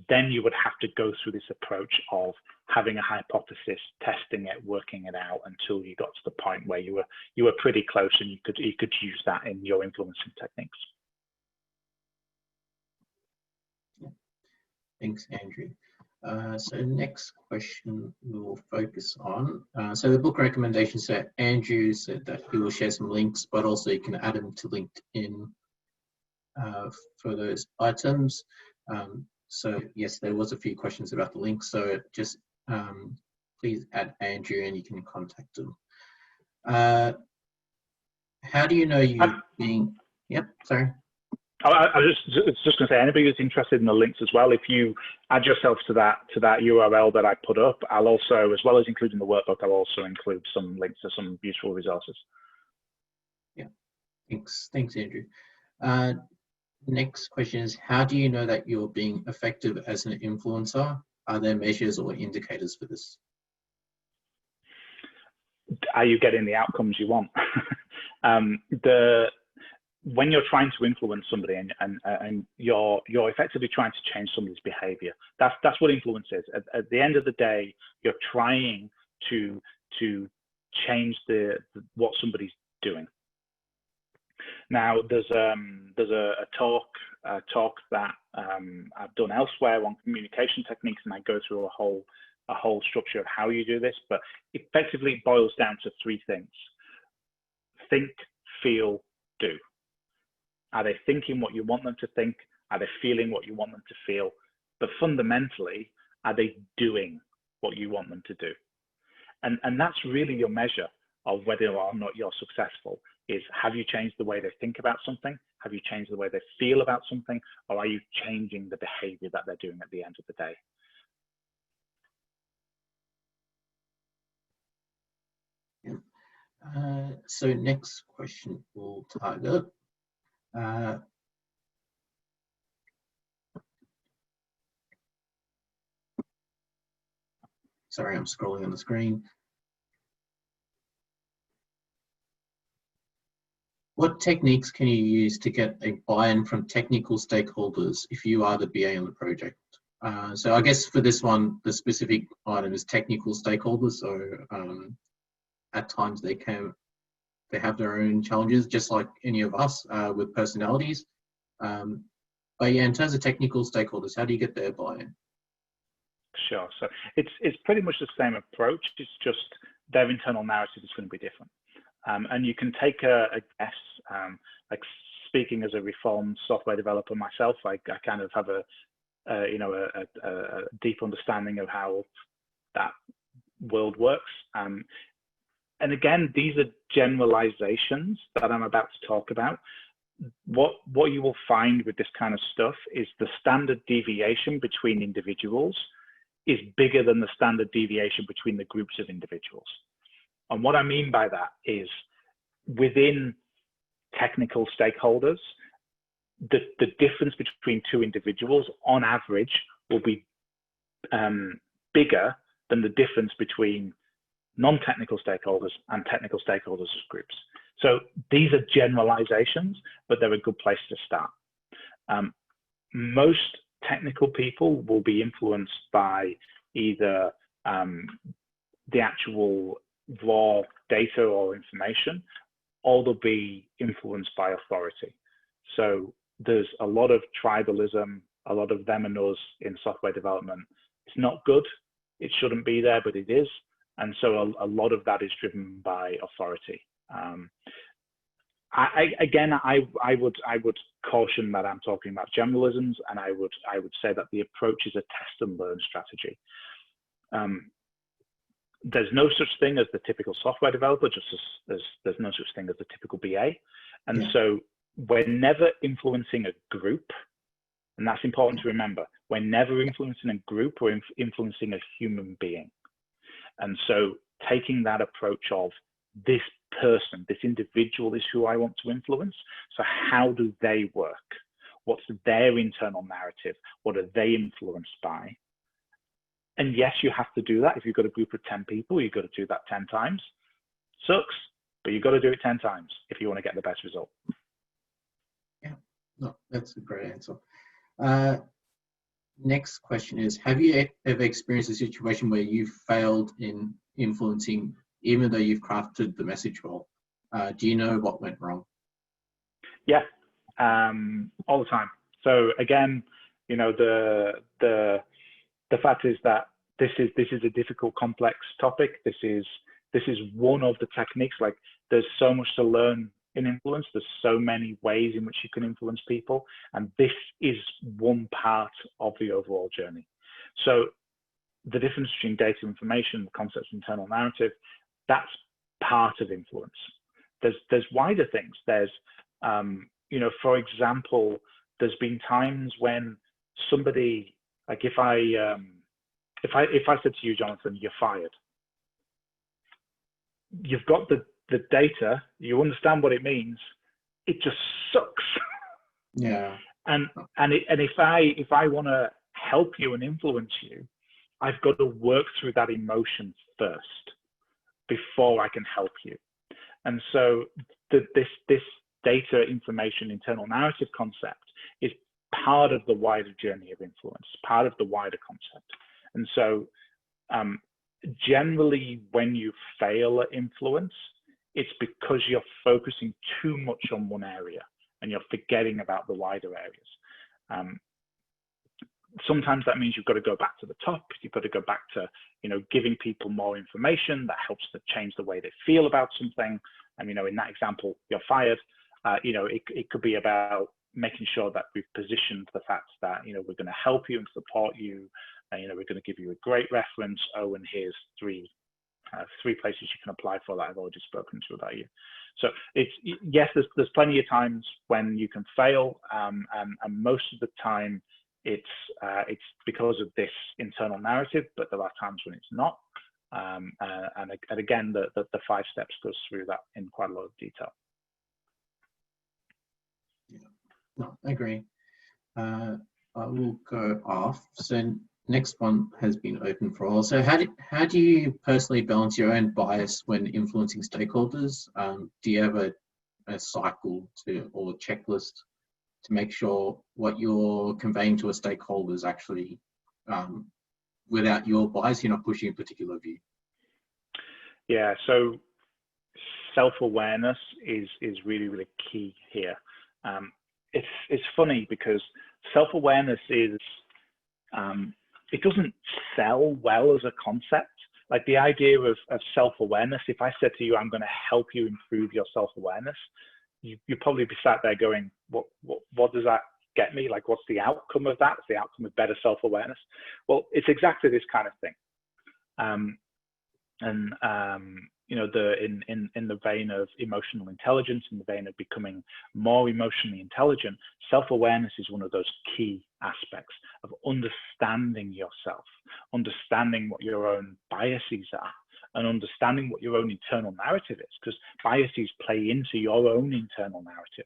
then you would have to go through this approach of having a hypothesis, testing it, working it out until you got to the point where you were pretty close and you could use that in your influencing techniques. Thanks, Andrew. So next question we'll focus on. So the book recommendations, so Andrew said that he will share some links, but also you can add them to LinkedIn for those items. So yes, there was a few questions about the links, so just please add Andrew and you can contact him. How do you know you're being, yep, sorry. I was just going to say, anybody who's interested in the links as well, if you add yourself to that URL that I put up, I'll also, as well as including the workbook, I'll also include some links to some useful resources. Yeah, thanks, Andrew. Next question is, how do you know that you're being effective as an influencer? Are there measures or indicators for this? Are you getting the outcomes you want? When you're trying to influence somebody and you're effectively trying to change somebody's behavior, that's what influence is. At the end of the day, you're trying to change what somebody's doing. Now, there's a talk that I've done elsewhere on communication techniques, and I go through a whole structure of how you do this, but effectively it boils down to three things: think, feel, do. Are they thinking what you want them to think? Are they feeling what you want them to feel? But fundamentally, are they doing what you want them to do? And that's really your measure of whether or not you're successful, is have you changed the way they think about something? Have you changed the way they feel about something? Or are you changing the behavior that they're doing at the end of the day? Yeah. So next question we'll target. Sorry, I'm scrolling on the screen. What techniques can you use to get a buy-in from technical stakeholders if you are the BA on the project? So I guess for this one, the specific item is technical stakeholders. So at times they have their own challenges, just like any of us with personalities. But yeah, in terms of technical stakeholders, how do you get their buy-in? Sure. So it's pretty much the same approach. It's just their internal narrative is going to be different. And you can take a guess. Like speaking as a reformed software developer myself, I kind of have a deep understanding of how that world works. And again, these are generalizations that I'm about to talk about. What you will find with this kind of stuff is the standard deviation between individuals is bigger than the standard deviation between the groups of individuals. And what I mean by that is within technical stakeholders, the difference between two individuals on average will be bigger than the difference between non-technical stakeholders and technical stakeholders as groups. So these are generalizations, but they're a good place to start. Most technical people will be influenced by either the actual raw data or information, or they'll be influenced by authority. So there's a lot of tribalism, a lot of them and us in software development. It's not good. It shouldn't be there, but it is. And so a lot of that is driven by authority. I would caution that I'm talking about generalisms, and I would say that the approach is a test and learn strategy. There's no such thing as the typical software developer, just as there's no such thing as the typical BA. And so we're never influencing a group, and that's important to remember. We're never influencing a group, we're influencing a human being. And so taking that approach of this person, this individual is who I want to influence. So how do they work? What's their internal narrative? What are they influenced by? And yes, you have to do that. If you've got a group of 10 people, you've got to do that 10 times. Sucks, but you've got to do it 10 times if you want to get the best result. No, that's a great answer. Uh, Next question is, have you ever experienced a situation where you failed in influencing, even though you've crafted the message well? Do you know what went wrong? Yeah, all the time. So again, you know, the fact is that this is a difficult, complex topic. This is one of the techniques. Like, there's so much to learn in influence. There's so many ways in which you can influence people, and this is one part of the overall journey. So the difference between data information, the concepts of internal narrative, that's part of influence. There's wider things. There's you know, for example, there's been times when somebody, like, if I said to you, Jonathan, you're fired, you've got the data, you understand what it means, it just sucks. Yeah. And if I want to help you and influence you, I've got to work through that emotion first before I can help you. And so this data, information, internal narrative concept is part of the wider journey of influence, part of the wider concept. And so generally, when you fail at influence, it's because you're focusing too much on one area and you're forgetting about the wider areas. Sometimes that means you've got to go back to the top. You've got to go back to, you know, giving people more information that helps to change the way they feel about something. And, you know, in that example, you're fired. You know, it could be about making sure that we've positioned the fact that, you know, we're going to help you and support you. You know, we're going to give you a great reference. Oh, and here's three places you can apply for that I've already spoken to about you. So it's, yes, there's plenty of times when you can fail, and most of the time it's because of this internal narrative, but there are times when it's not. And again, the 5 steps goes through that in quite a lot of detail. Yeah, no, I agree. I will go off. So next one has been open for all. So how do you personally balance your own bias when influencing stakeholders? Do you have a cycle or checklist to make sure what you're conveying to a stakeholder is actually without your bias, you're not pushing a particular view? Yeah, so self-awareness is really, really key here. It's funny because self-awareness is, it doesn't sell well as a concept. Like, the idea of self-awareness, if I said to you, I'm going to help you improve your self-awareness, you'd probably be sat there going, what does that get me? Like, what's the outcome of that? It's the outcome of better self-awareness. Well, it's exactly this kind of thing. You know, in the vein of emotional intelligence, in the vein of becoming more emotionally intelligent, self-awareness is one of those key aspects of understanding yourself, understanding what your own biases are, and understanding what your own internal narrative is, because biases play into your own internal narrative.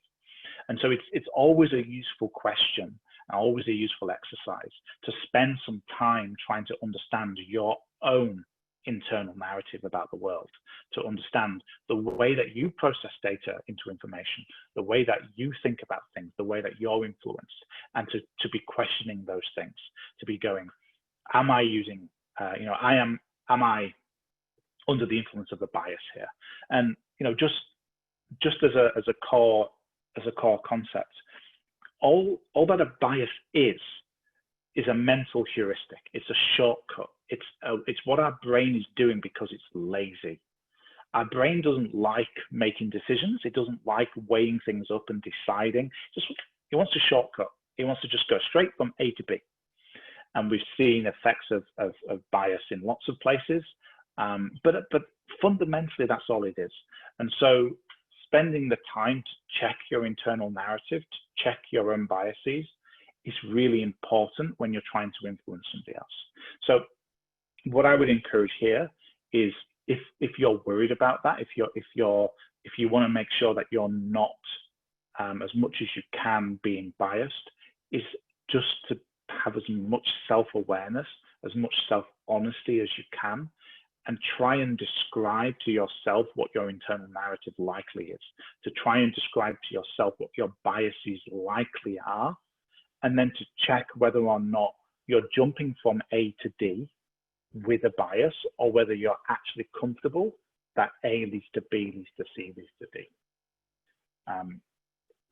And so it's always a useful question, always a useful exercise to spend some time trying to understand your own internal narrative about the world, to understand the way that you process data into information, the way that you think about things, the way that you're influenced, and to be questioning those things, to be going, am I using, you know, am I under the influence of a bias here? And, you know, just as a core concept, all that a bias is a mental heuristic. It's a shortcut. It's what our brain is doing because it's lazy. Our brain doesn't like making decisions. It doesn't like weighing things up and deciding. It wants a shortcut. It wants to just go straight from A to B. And we've seen effects of bias in lots of places. But fundamentally, that's all it is. And so spending the time to check your internal narrative, to check your own biases, is really important when you're trying to influence somebody else. So what I would encourage here is, if you're worried about that, if you want to make sure that you're not as much as you can being biased, is just to have as much self-awareness, as much self-honesty as you can, and try and describe to yourself what your internal narrative likely is, to try and describe to yourself what your biases likely are, and then to check whether or not you're jumping from A to D with a bias, or whether you're actually comfortable that A leads to B, leads to C, leads to D.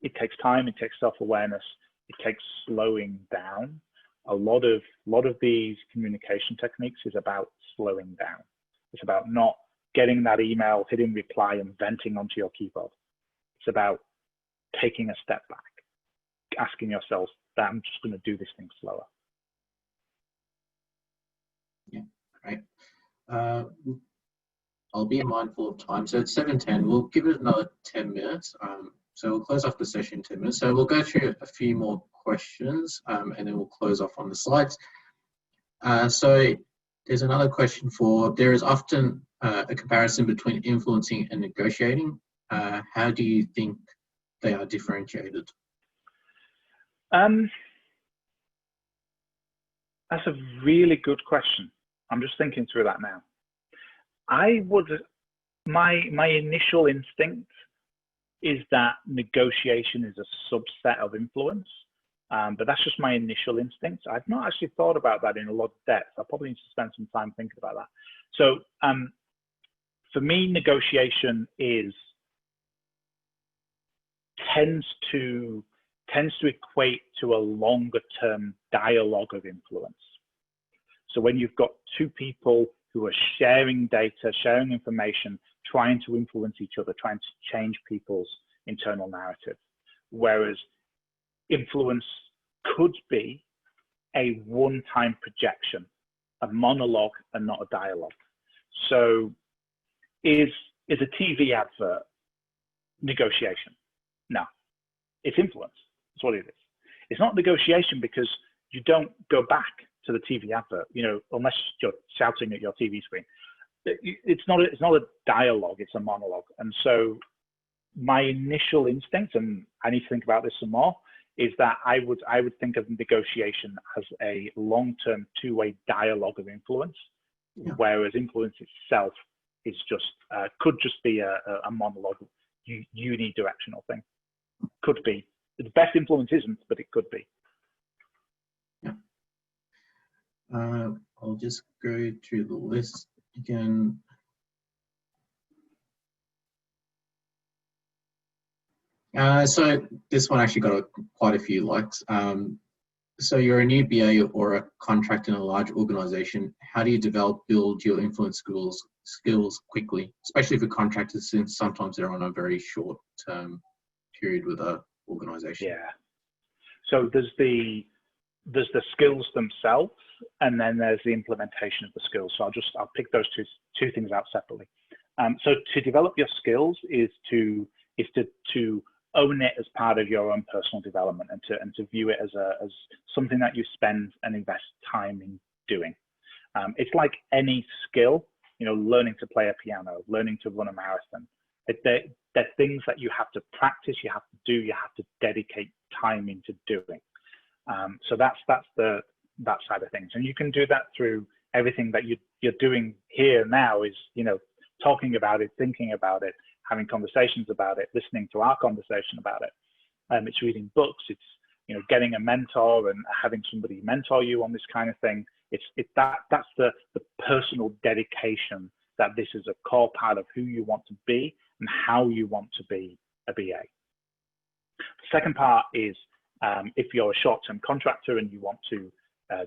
It takes time, it takes self-awareness, it takes slowing down. A lot of these communication techniques is about slowing down. It's about not getting that email, hitting reply and venting onto your keyboard. It's about taking a step back, asking yourself that I'm just going to do this thing slower. Yeah, great. I'll be mindful of time. So it's 7:10. We'll give it another 10 minutes. So we'll close off the session in 10 minutes. So we'll go through a few more questions and then we'll close off on the slides. So there's another question there is often a comparison between influencing and negotiating. How do you think they are differentiated? That's a really good question. I'm just thinking through that now. My initial instinct is that negotiation is a subset of influence, but that's just my initial instinct. I've not actually thought about that in a lot of depth. I probably need to spend some time thinking about that. So for me, negotiation tends to equate to a longer term dialogue of influence. So when you've got two people who are sharing data, sharing information, trying to influence each other, trying to change people's internal narrative. Whereas influence could be a one-time projection, a monologue and not a dialogue. So is a TV advert negotiation? No, it's influence. That's what it is. It's not negotiation because you don't go back to the TV advert, unless you're shouting at your TV screen. It's not a dialogue, it's a monologue. And so my initial instinct, and I need to think about this some more, is that I would think of negotiation as a long-term two-way dialogue of influence, yeah. Whereas influence itself is could just be a monologue, unidirectional thing. Could be. The best influence isn't, but it could be. Yeah. I'll just go through the list again. So this one actually got quite a few likes. So you're a new BA or a contractor in a large organization. How do you build your influence skills quickly, especially for contractors, since sometimes they're on a very short-term period with a organization? Yeah. So there's the skills themselves, and then there's the implementation of the skills. So I'll pick those two things out separately. So to develop your skills is to own it as part of your own personal development, and to view it as something that you spend and invest time in doing. It's like any skill, learning to play a piano, learning to run a marathon. They're things that you have to practice, you have to do, you have to dedicate time into doing. So that's that side of things, and you can do that through everything that you're doing here now. Is talking about it, thinking about it, having conversations about it, listening to our conversation about it. It's reading books. It's getting a mentor and having somebody mentor you on this kind of thing. That's the personal dedication that this is a core part of who you want to be and how you want to be a BA. The second part is if you're a short-term contractor and you want to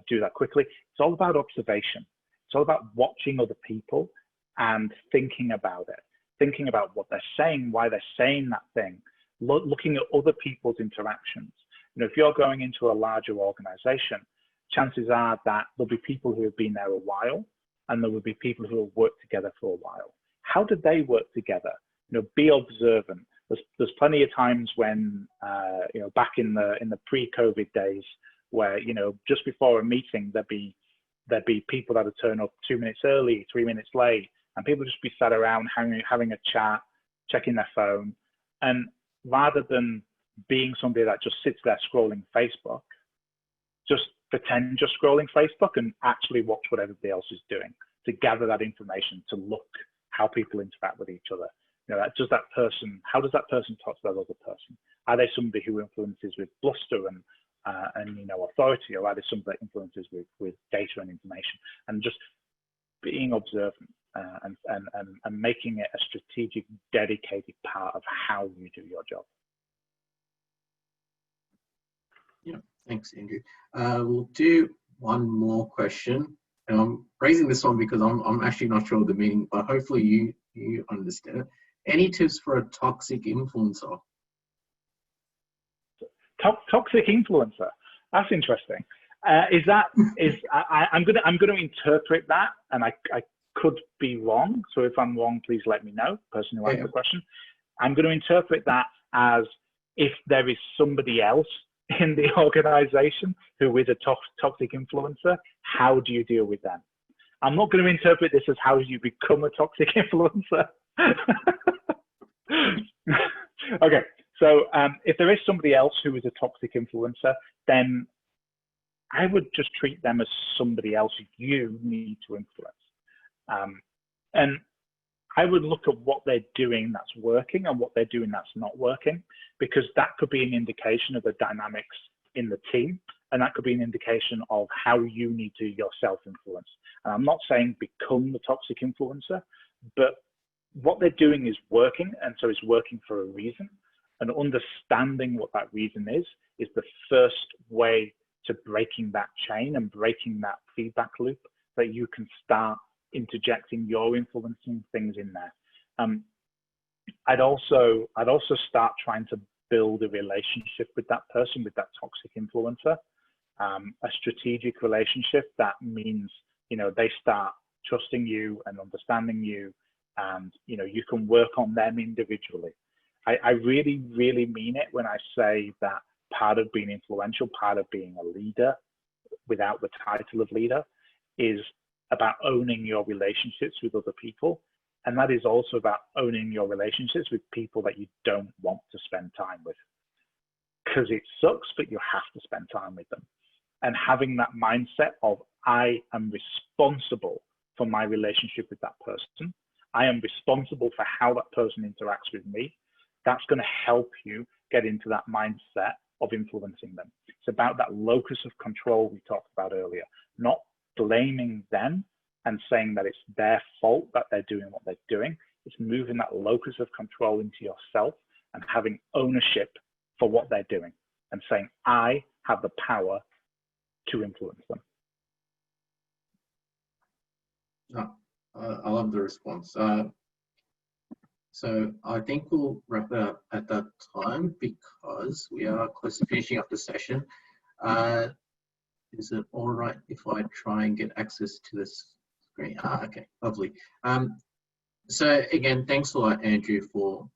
do that quickly, it's all about observation. It's all about watching other people and thinking about it, thinking about what they're saying, why they're saying that thing, looking at other people's interactions. If you're going into a larger organization, chances are that there'll be people who have been there a while, and there will be people who have worked together for a while. How did they work together? Be observant. There's plenty of times when, back in the pre-COVID days, where just before a meeting there'd be people that would turn up 2 minutes early, 3 minutes late, and people just be sat around having a chat, checking their phone, and rather than being somebody that just sits there scrolling Facebook, just pretend you're scrolling Facebook and actually watch what everybody else is doing. to gather that information, to look how people interact with each other. You know, how does that person talk to that other person? Are they somebody who influences with bluster and you know, authority, or are they somebody that influences with data and information? And just being observant and making it a strategic, dedicated part of how you do your job. Yeah, thanks, Andrew. We'll do one more question, and I'm raising this one because I'm actually not sure of the meaning, but hopefully you understand it. Any tips for a toxic influencer? Toxic influencer. That's interesting. I'm going to interpret that, and I could be wrong. So if I'm wrong, please let me know. Person who asked the question. I'm going to interpret that as if there is somebody else in the organization who is a toxic influencer, how do you deal with them? I'm not going to interpret this as how you become a toxic influencer. Okay, so if there is somebody else who is a toxic influencer, then I would just treat them as somebody else you need to influence. And I would look at what they're doing that's working and what they're doing that's not working, because that could be an indication of the dynamics in the team, and that could be an indication of how you need to yourself influence. And I'm not saying become the toxic influencer, but what they're doing is working, and so it's working for a reason. And understanding what that reason is the first way to breaking that chain and breaking that feedback loop, that you can start interjecting your influencing things in there. I'd also start trying to build a relationship with that person, with that toxic influencer, a strategic relationship. That means, you know, they start trusting you and understanding you, and you know, you can work on them individually. I really, really mean it when I say that part of being influential, part of being a leader without the title of leader, is about owning your relationships with other people. And that is also about owning your relationships with people that you don't want to spend time with. Because it sucks, but you have to spend time with them. And having that mindset of, I am responsible for my relationship with that person. I am responsible for how that person interacts with me. That's going to help you get into that mindset of influencing them. It's about that locus of control we talked about earlier, not blaming them and saying that it's their fault that they're doing what they're doing. It's moving that locus of control into yourself and having ownership for what they're doing and saying, I have the power to influence them. I love the response. So I think we'll wrap it up at that time because we are close to finishing up the session. Is it all right if I try and get access to this screen? Okay, lovely. So again, thanks a lot, Andrew, for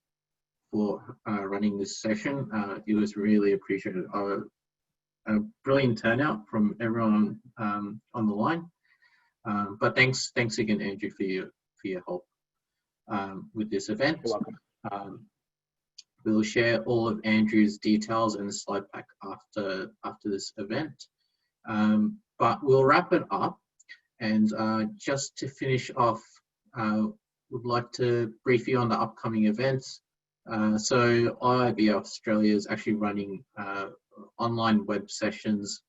running this session. It was really appreciated. A brilliant turnout from everyone on the line. But thanks again, Andrew, for your help with this event. You're welcome. We'll share all of Andrew's details in the slide pack after this event. But we'll wrap it up, and just to finish off, would like to brief you on the upcoming events. So IIBA Australia is actually running online web sessions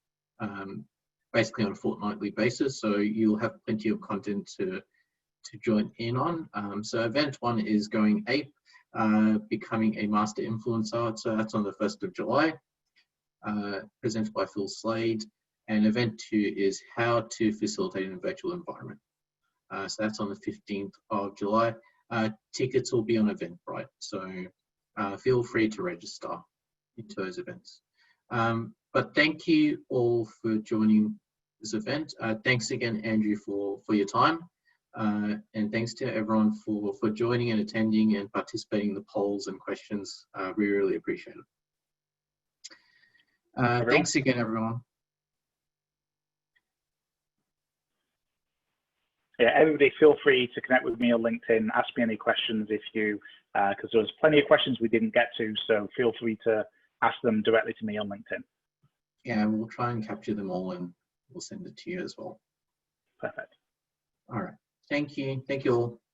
basically on a fortnightly basis, so you'll have plenty of content to join in on. So event 1 is Going Ape, Becoming a Master Influencer. So that's on the 1st of July, presented by Phil Slade. And event 2 is How to Facilitate in a Virtual Environment. So that's on the 15th of July. Tickets will be on Eventbrite, so feel free to register into those events. But thank you all for joining this event. Thanks again, Andrew, for your time. And thanks to everyone for joining and attending and participating in the polls and questions. We really appreciate it. Thanks again, everyone. Yeah, everybody feel free to connect with me on LinkedIn, ask me any questions if you, because there was plenty of questions we didn't get to, so feel free to ask them directly to me on LinkedIn. Yeah, we'll try and capture them all and we'll send it to you as well. Perfect. All right. Thank you. Thank you all.